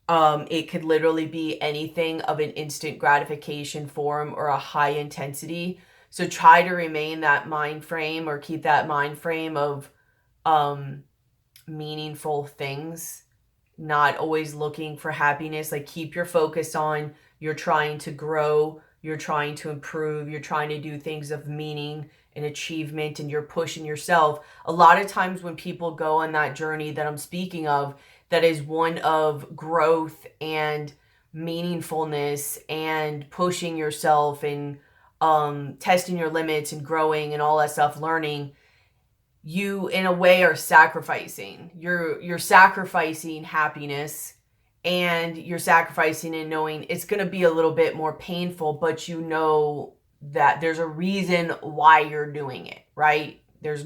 It could literally be anything of an instant gratification form or a high intensity. So try to remain that mind frame or keep that mind frame of meaningful things, not always looking for happiness. Like keep your focus on you're trying to grow, you're trying to improve, you're trying to do things of meaning and achievement, and you're pushing yourself. A lot of times when people go on that journey that I'm speaking of, that is one of growth and meaningfulness and pushing yourself and testing your limits and growing and all that stuff, learning, you in a way are sacrificing. You're sacrificing happiness, and you're sacrificing in knowing it's going to be a little bit more painful, but you know that there's a reason why you're doing it, right? It's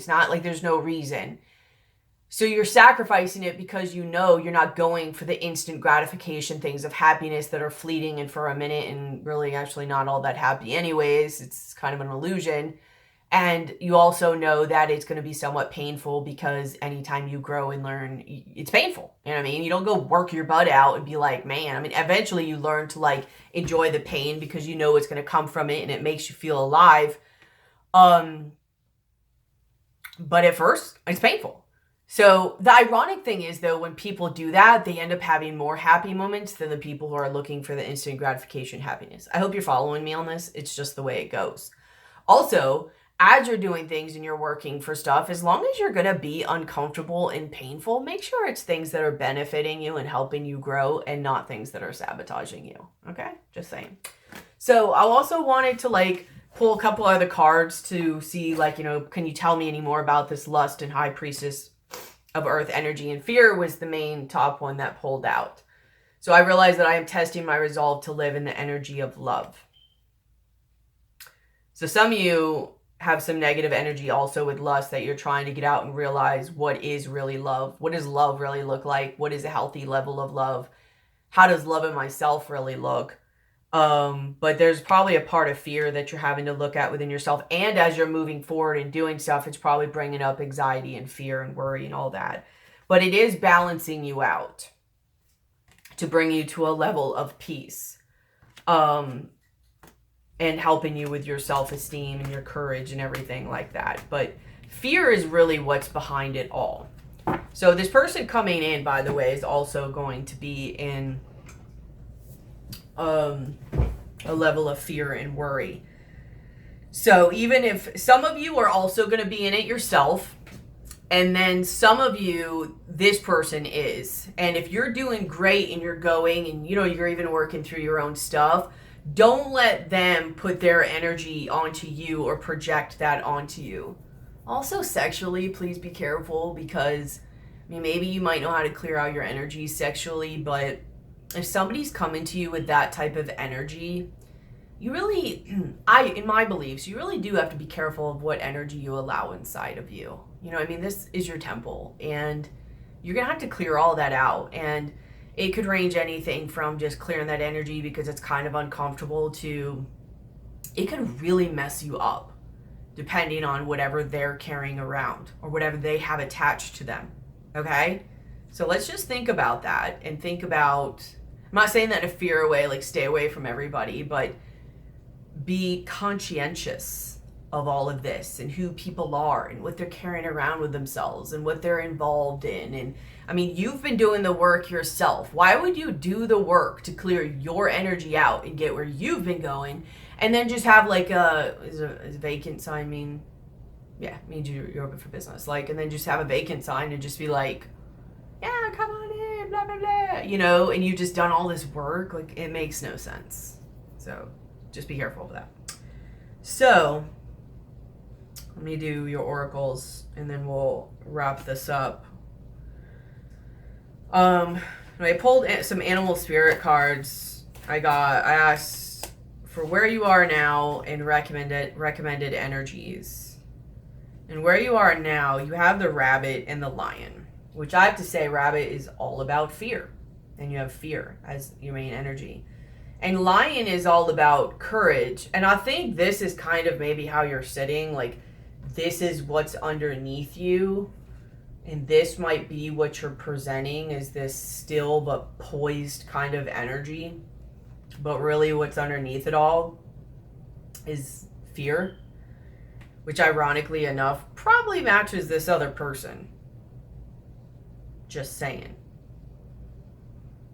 not like there's no reason. So you're sacrificing it because you know you're not going for the instant gratification things of happiness that are fleeting and for a minute and really actually not all that happy anyways. It's kind of an illusion. And you also know that it's going to be somewhat painful because anytime you grow and learn, it's painful. You know what I mean? You don't go work your butt out and be like, man, I mean, eventually you learn to like enjoy the pain because you know it's going to come from it and it makes you feel alive. But at first, it's painful. So the ironic thing is, though, when people do that, they end up having more happy moments than the people who are looking for the instant gratification happiness. I hope you're following me on this. It's just the way it goes. Also, as you're doing things and you're working for stuff, as long as you're going to be uncomfortable and painful, make sure it's things that are benefiting you and helping you grow and not things that are sabotaging you. Okay? Just saying. So I also wanted to like pull a couple other cards to see, like, you know, can you tell me any more about this lust and high priestess of earth energy? And fear was the main top one that pulled out. So I realized that I am testing my resolve to live in the energy of love. So some of you have some negative energy also with lust that you're trying to get out and realize what is really love. What does love really look like? What is a healthy level of love? How does love in myself really look? But there's probably a part of fear that you're having to look at within yourself. And as you're moving forward and doing stuff, it's probably bringing up anxiety and fear and worry and all that. But it is balancing you out to bring you to a level of peace. And helping you with your self-esteem and your courage and everything like that. But fear is really what's behind it all. So this person coming in, by the way, is also going to be in a level of fear and worry. So even if some of you are also going to be in it yourself, And then some of you, this person is. And if you're doing great and you're going and, you know, you're even working through your own stuff, don't let them put their energy onto you or project that onto you. Also, sexually, please be careful, because, I mean, maybe you might know how to clear out your energy sexually, but if somebody's coming to you with that type of energy, you really, in my beliefs, you really do have to be careful of what energy you allow inside of you. You know, I mean, this is your temple, and you're going to have to clear all that out. And it could range anything from just clearing that energy because it's kind of uncomfortable to it could really mess you up depending on whatever they're carrying around or whatever they have attached to them. Okay? So let's just think about that and think about, I'm not saying that in a fear way, like stay away from everybody, but be conscientious of all of this and who people are and what they're carrying around with themselves and what they're involved in. And I mean, you've been doing the work yourself. Why would you do the work to clear your energy out and get where you've been going and then just have like is a vacant sign mean? Yeah, it means you're open for business. Like, and then just have a vacant sign and just be like, yeah, come on in, blah, blah, blah. You know, and you've just done all this work. Like, it makes no sense. So just be careful of that. So let me do your oracles and then we'll wrap this up. I pulled some animal spirit cards. I asked for where you are now and recommended energies. And where you are now, you have the rabbit and the lion, which I have to say, rabbit is all about fear. And you have fear as your main energy. And lion is all about courage. And I think this is kind of maybe how you're sitting. Like, this is what's underneath you. And this might be what you're presenting, is this still but poised kind of energy. But really what's underneath it all is fear. Which ironically enough probably matches this other person. Just saying.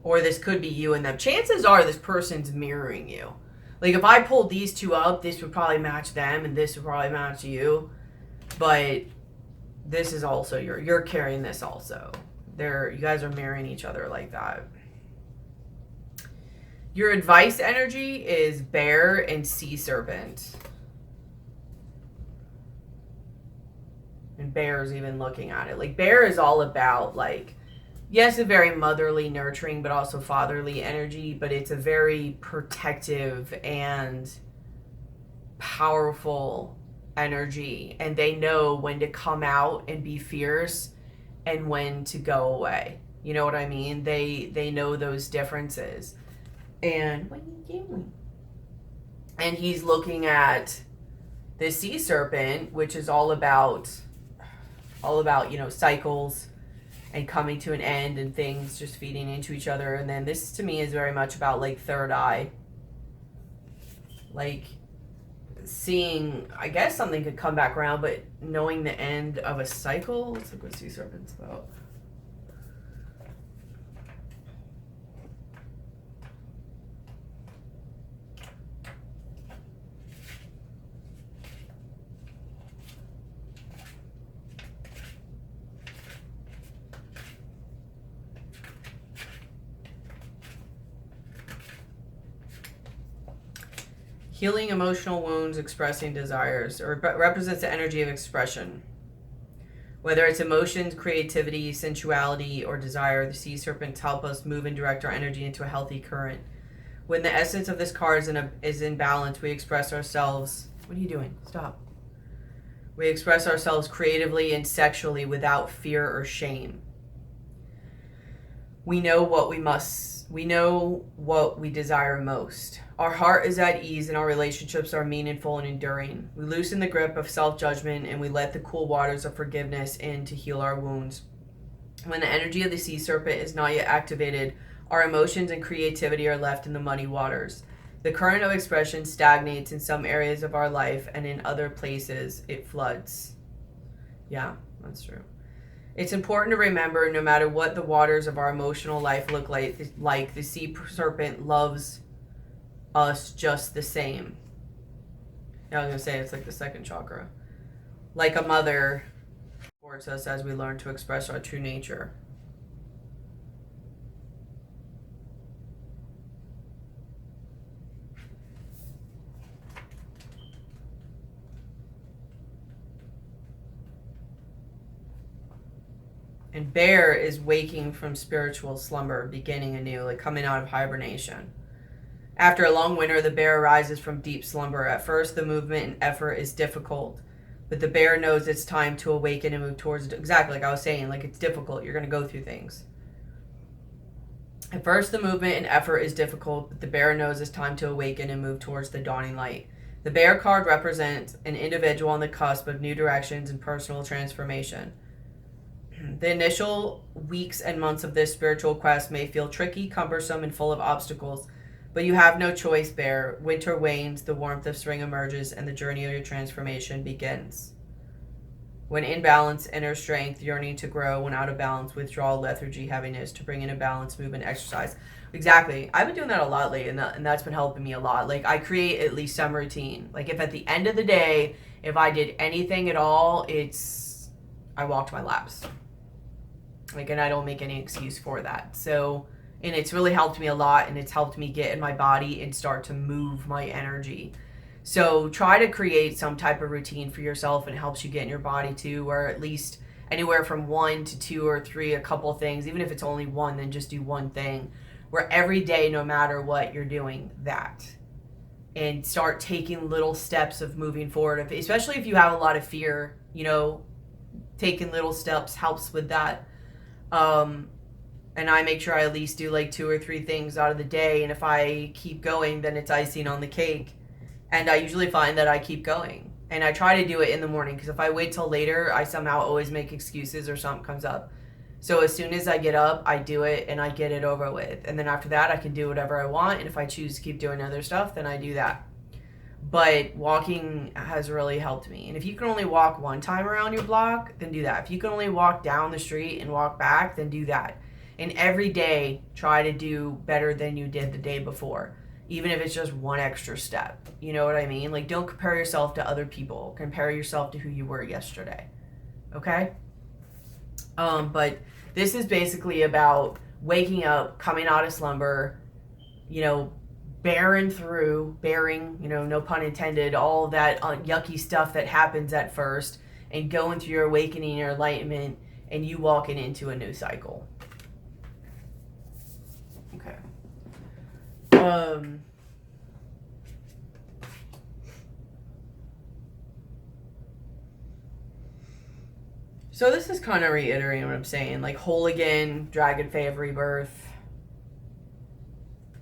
Or this could be you and them. Chances are this person's mirroring you. Like, if I pulled these two up, this would probably match them and this would probably match you. But this is also, you're carrying this also. You guys are marrying each other like that. Your advice energy is bear and sea serpent. And bear's even looking at it. Like, bear is all about, like, yes, a very motherly, nurturing, but also fatherly energy, but it's a very protective and powerful energy. And they know when to come out and be fierce and when to go away. You know what I mean? They know those differences. And what are you doing? And he's looking at the sea serpent, which is all about, you know, cycles and coming to an end and things just feeding into each other. And then this to me is very much about like third eye. Like seeing, I guess something could come back around, but knowing the end of a cycle. Let's look what sea serpent's about. Healing emotional wounds, expressing desires, or represents the energy of expression. Whether it's emotions, creativity, sensuality, or desire, the sea serpents help us move and direct our energy into a healthy current. When the essence of this card is in balance, we express ourselves. What are you doing? Stop. We express ourselves creatively and sexually without fear or shame. We know what we desire most. Our heart is at ease and our relationships are meaningful and enduring. We loosen the grip of self-judgment and we let the cool waters of forgiveness in to heal our wounds. When the energy of the sea serpent is not yet activated, our emotions and creativity are left in the muddy waters. The current of expression stagnates in some areas of our life and in other places it floods. Yeah, that's true. It's important to remember, no matter what the waters of our emotional life look like the sea serpent loves us just the same. Yeah, I was going to say it's like the second chakra. Like a mother supports us as we learn to express our true nature. And bear is waking from spiritual slumber, beginning anew, like coming out of hibernation. After a long winter, the bear arises from deep slumber. At first, the movement and effort is difficult, but the bear knows it's time to awaken and move towards it. Exactly like I was saying, like it's difficult. You're going to go through things. At first, the movement and effort is difficult, but the bear knows it's time to awaken and move towards the dawning light. The bear card represents an individual on the cusp of new directions and personal transformation. The initial weeks and months of this spiritual quest may feel tricky, cumbersome, and full of obstacles, but you have no choice, bear. Winter wanes, the warmth of spring emerges, and the journey of your transformation begins. When in balance, inner strength, yearning to grow. When out of balance, withdrawal, lethargy, heaviness. To bring in a balance, movement, exercise. Exactly. I've been doing that a lot lately, and that's been helping me a lot. Like, I create at least some routine. Like, if at the end of the day, if I did anything at all, I walked my laps. Like, and I don't make any excuse for that. So, and it's really helped me a lot, and it's helped me get in my body and start to move my energy. So try to create some type of routine for yourself, and it helps you get in your body too, or at least anywhere from 1 to 2 or 3, a couple things. Even if it's only one, then just do one thing, where every day, no matter what, you're doing that. And start taking little steps of moving forward, especially if you have a lot of fear. Taking little steps helps with that. And I make sure I at least do like 2 or 3 things out of the day. And if I keep going, then it's icing on the cake. And I usually find that I keep going. And I try to do it in the morning, because if I wait till later, I somehow always make excuses or something comes up. So as soon as I get up, I do it and I get it over with. And then after that, I can do whatever I want. And if I choose to keep doing other stuff, then I do that. But walking has really helped me. And if you can only walk one time around your block, then do that. If you can only walk down the street and walk back, then do that. And every day, try to do better than you did the day before. Even if it's just one extra step. You know what I mean? Like, don't compare yourself to other people. Compare yourself to who you were yesterday. Okay? But this is about waking up, coming out of slumber, bearing, no pun intended, all of that yucky stuff that happens at first, and going through your awakening, your enlightenment, and you walking into a new cycle. Okay. So this is kind of reiterating what I'm saying. Like, whole again, dragon fae of rebirth.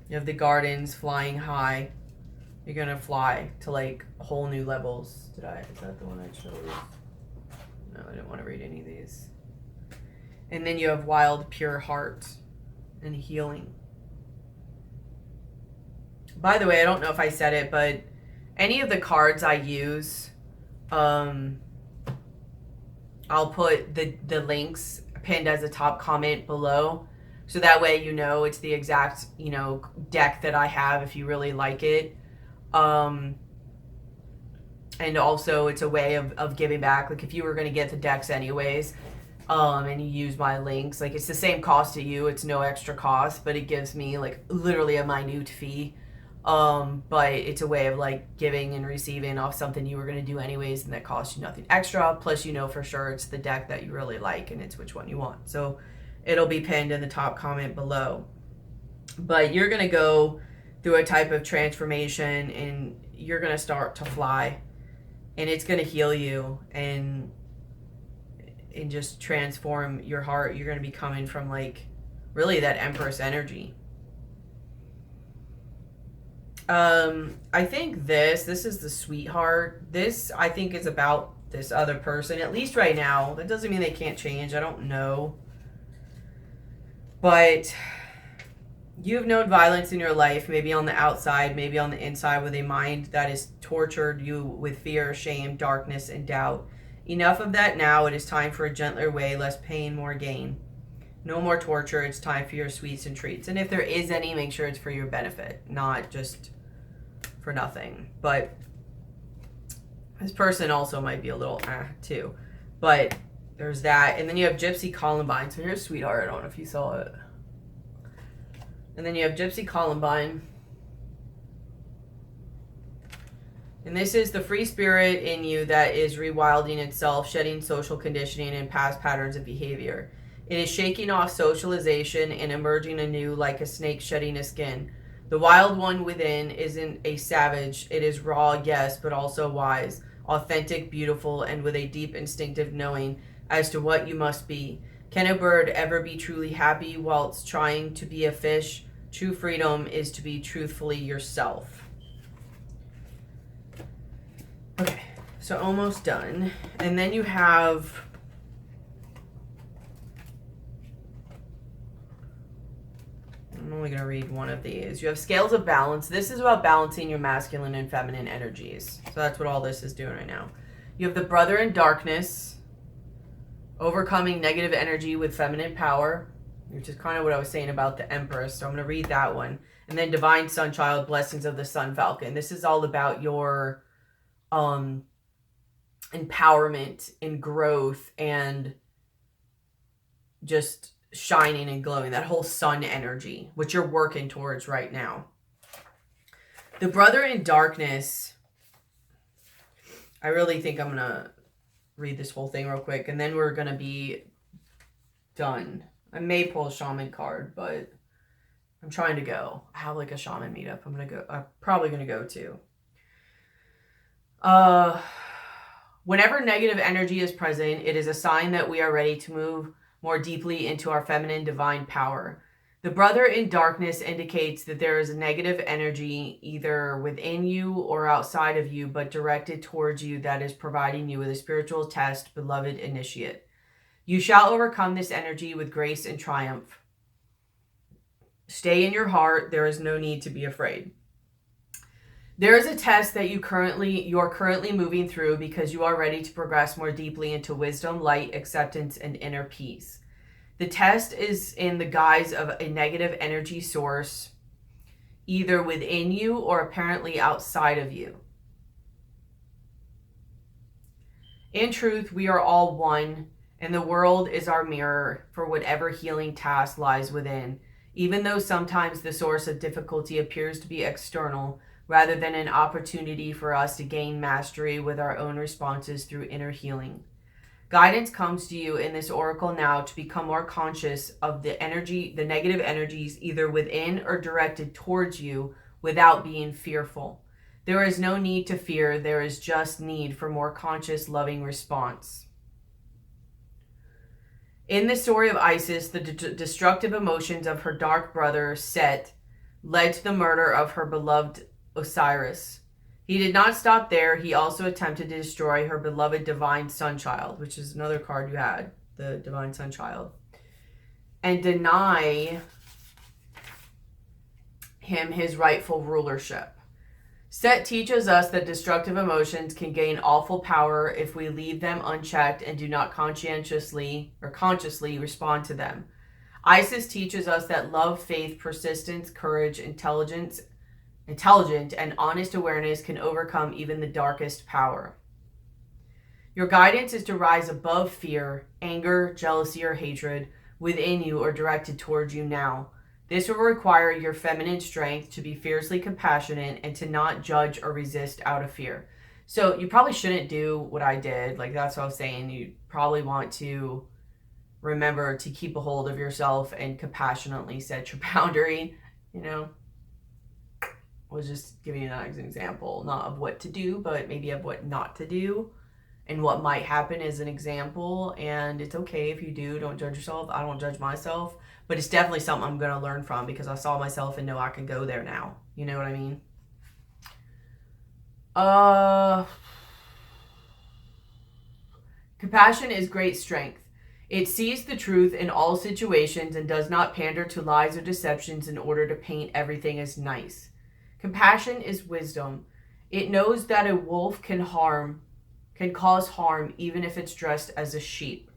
You have the gardens flying high. You're going to fly to like whole new levels. Is that the one I chose? No, I didn't want to read any of these. And then you have wild, pure heart and healing. By the way, I don't know if I said it, but any of the cards I use, I'll put the links pinned as a top comment below. So that way it's the exact, deck that I have if you really like it. And also it's a way of giving back. Like, if you were going to get the decks anyways, and you use my links, like, it's the same cost to you. It's no extra cost, but it gives me like literally a minute fee. But it's a way of like giving and receiving off something you were going to do anyways, and that costs you nothing extra. Plus, for sure it's the deck that you really like, and it's which one you want. So it'll be pinned in the top comment below. But you're going to go through a type of transformation, and you're going to start to fly, and it's going to heal you and just transform your heart. You're going to be coming from like really that Empress energy. I think this is the sweetheart. This, I think, is about this other person, at least right now. That doesn't mean they can't change. I don't know. But you've known violence in your life, maybe on the outside, maybe on the inside, with a mind that has tortured you with fear, shame, darkness, and doubt. Enough of that now. It is time for a gentler way, less pain, more gain. No more torture. It's time for your sweets and treats. And if there is any, make sure it's for your benefit, not just for nothing. But this person also might be a little too. But there's that. And then you have Gypsy Columbine. So here's Sweetheart. I don't know if you saw it. And then you have Gypsy Columbine. And this is the free spirit in you that is rewilding itself, shedding social conditioning and past patterns of behavior. It is shaking off socialization and emerging anew like a snake shedding a skin. The wild one within isn't a savage. It is raw, yes, but also wise, authentic, beautiful, and with a deep instinctive knowing as to what you must be. Can a bird ever be truly happy whilst trying to be a fish? True freedom is to be truthfully yourself. Okay, so almost done. And then you have I'm only going to read one of these. You have Scales of Balance. This is about balancing your masculine and feminine energies. So that's what all this is doing right now. You have the Brother in Darkness, overcoming negative energy with feminine power, which is kind of what I was saying about the Empress. So I'm going to read that one. And then Divine Sunchild, Blessings of the Sun Falcon. This is all about your empowerment and growth and just shining and glowing, that whole sun energy, which you're working towards right now. The Brother in Darkness, I really think I'm gonna read this whole thing real quick and then we're gonna be done. I may pull a shaman card, but I'm trying to go. I have like a shaman meetup I'm probably gonna go to. Whenever negative energy is present, it is a sign that we are ready to move more deeply into our feminine divine power. The Brother in Darkness indicates that there is a negative energy either within you or outside of you, but directed towards you, that is providing you with a spiritual test, beloved initiate. You shall overcome this energy with grace and triumph. Stay in your heart. There is no need to be afraid. There is a test that you're currently moving through because you are ready to progress more deeply into wisdom, light, acceptance, and inner peace. The test is in the guise of a negative energy source, either within you or apparently outside of you. In truth, we are all one, and the world is our mirror for whatever healing task lies within, even though sometimes the source of difficulty appears to be external, rather than an opportunity for us to gain mastery with our own responses through inner healing. Guidance comes to you in this oracle now to become more conscious of the negative energies either within or directed towards you without being fearful. There is no need to fear, there is just need for more conscious, loving response. In the story of Isis, the destructive emotions of her dark brother, Set, led to the murder of her beloved Osiris. He did not stop there. He also attempted to destroy her beloved Divine Sunchild, which is another card you had, the Divine Sunchild, and deny him his rightful rulership. Set teaches us that destructive emotions can gain awful power if we leave them unchecked and do not consciously respond to them. Isis teaches us that love, faith, persistence, courage, intelligent and honest awareness can overcome even the darkest power. Your guidance is to rise above fear, anger, jealousy, or hatred within you or directed towards you now. This will require your feminine strength to be fiercely compassionate and to not judge or resist out of fear. So you probably shouldn't do what I did. Like, that's what I was saying. You probably want to remember to keep a hold of yourself and compassionately set your boundary, I was just giving you that as an example, not of what to do, but maybe of what not to do and what might happen as an example. And it's okay if you do. Don't judge yourself. I don't judge myself, but it's definitely something I'm going to learn from because I saw myself and know I can go there now. You know what I mean? Compassion is great strength. It sees the truth in all situations and does not pander to lies or deceptions in order to paint everything as nice. Compassion is wisdom. It knows that a wolf can cause harm even if it's dressed as a sheep.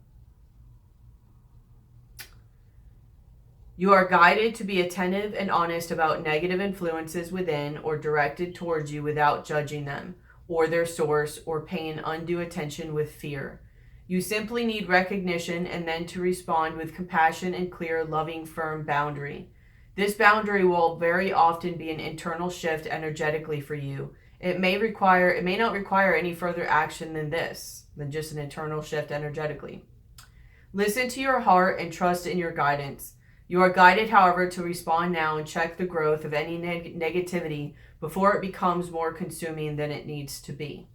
You are guided to be attentive and honest about negative influences within or directed towards you without judging them or their source or paying undue attention with fear. You simply need recognition and then to respond with compassion and clear, loving, firm boundary. This boundary will very often be an internal shift energetically for you. It may not require any further action than just an internal shift energetically. Listen to your heart and trust in your guidance. You are guided, however, to respond now and check the growth of any negativity before it becomes more consuming than it needs to be.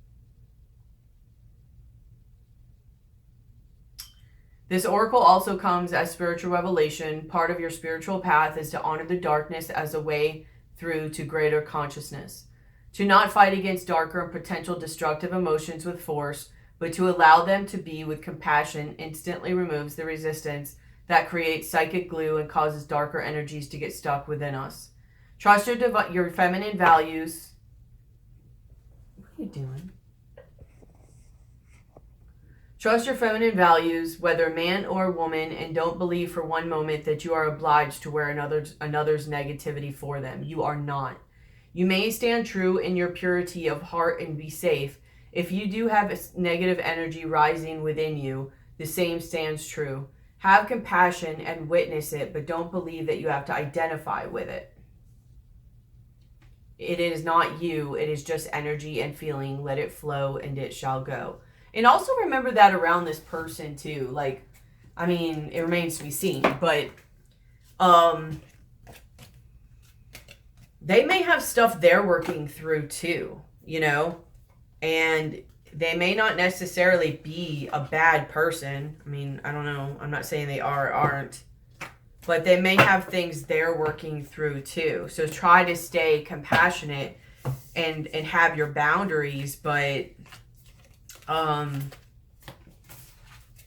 This oracle also comes as spiritual revelation. Part of your spiritual path is to honor the darkness as a way through to greater consciousness. To not fight against darker and potential destructive emotions with force, but to allow them to be with compassion instantly removes the resistance that creates psychic glue and causes darker energies to get stuck within us. Trust your feminine values. What are you doing? Trust your feminine values, whether man or woman, and don't believe for one moment that you are obliged to wear another's negativity for them. You are not. You may stand true in your purity of heart and be safe. If you do have negative energy rising within you, the same stands true. Have compassion and witness it, but don't believe that you have to identify with it. It is not you. It is just energy and feeling. Let it flow and it shall go. And also remember that around this person too. Like, I mean, it remains to be seen, but they may have stuff they're working through too, you know? And they may not necessarily be a bad person. I mean, I don't know. I'm not saying they are or aren't. But they may have things they're working through too. So try to stay compassionate and have your boundaries. But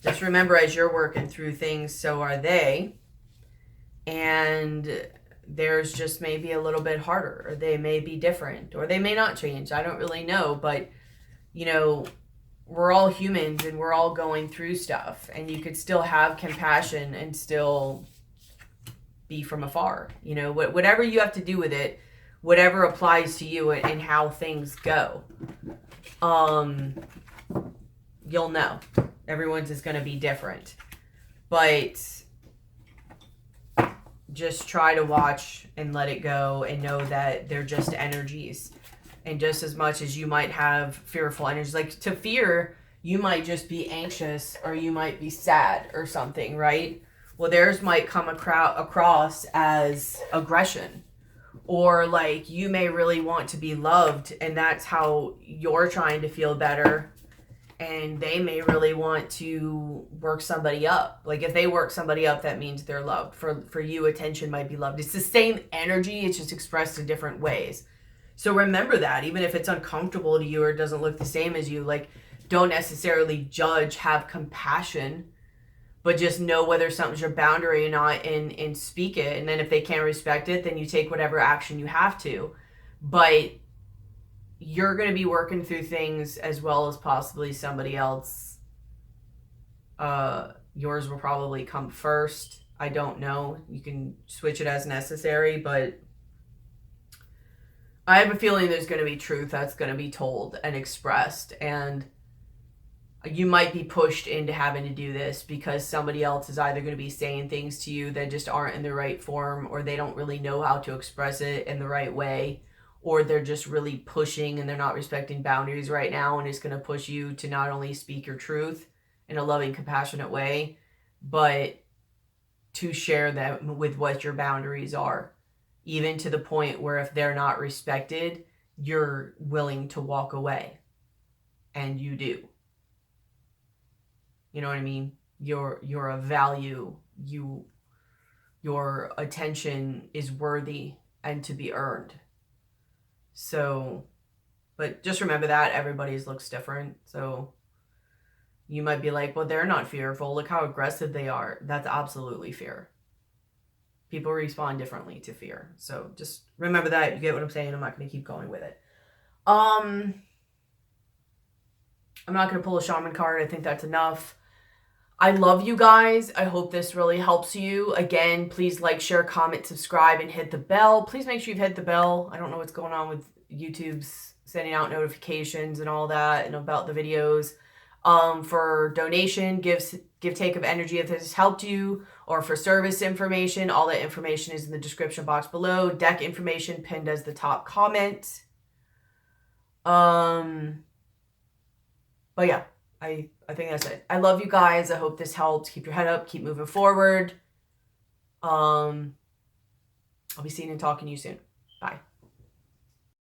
just remember, as you're working through things, so are they. And theirs just may be a little bit harder. Or they may be different. Or they may not change. I don't really know. But you know, we're all humans and we're all going through stuff, and you could still have compassion and still be from afar. You know, whatever you have to do with it, whatever applies to you and how things go, you'll know. Everyone's is going to be different, but just try to watch and let it go and know that they're just energies. And just as much as you might have fearful energies, like to fear, you might just be anxious or you might be sad or something, right? Well, theirs might come across as aggression, or like you may really want to be loved and that's how you're trying to feel better. And they may really want to work somebody up. Like if they work somebody up, that means they're loved. For you, attention might be loved. It's the same energy, it's just expressed in different ways. So remember that, even if it's uncomfortable to you or it doesn't look the same as you, like don't necessarily judge, have compassion, but just know whether something's your boundary or not and speak it. And then if they can't respect it, then you take whatever action you have to. But you're going to be working through things as well as possibly somebody else. Yours will probably come first. I don't know. You can switch it as necessary, but I have a feeling there's going to be truth that's going to be told and expressed, and you might be pushed into having to do this because somebody else is either going to be saying things to you that just aren't in the right form, or they don't really know how to express it in the right way, or they're just really pushing and they're not respecting boundaries right now, and it's going to push you to not only speak your truth in a loving, compassionate way, but to share them with what your boundaries are. Even to the point where if they're not respected, you're willing to walk away. And you do. You know what I mean? You're a value. Your attention is worthy and to be earned. So, but just remember that everybody's looks different. So you might be like, well, they're not fearful. Look how aggressive they are. That's absolutely fear. People respond differently to fear. So just remember that. You get what I'm saying? I'm not going to keep going with it. I'm not going to pull a shaman card. I think that's enough. I love you guys. I hope this really helps you. Again, please like, share, comment, subscribe, and hit the bell. Please make sure you've hit the bell. I don't know what's going on with YouTube's sending out notifications and all that and about the videos. For donation, give take of energy if this has helped you, or for service information, all that information is in the description box below. Deck information pinned as the top comment. But yeah, I think that's it. I love you guys. I hope this helped. Keep your head up. Keep moving forward. I'll be seeing and talking to you soon. Bye.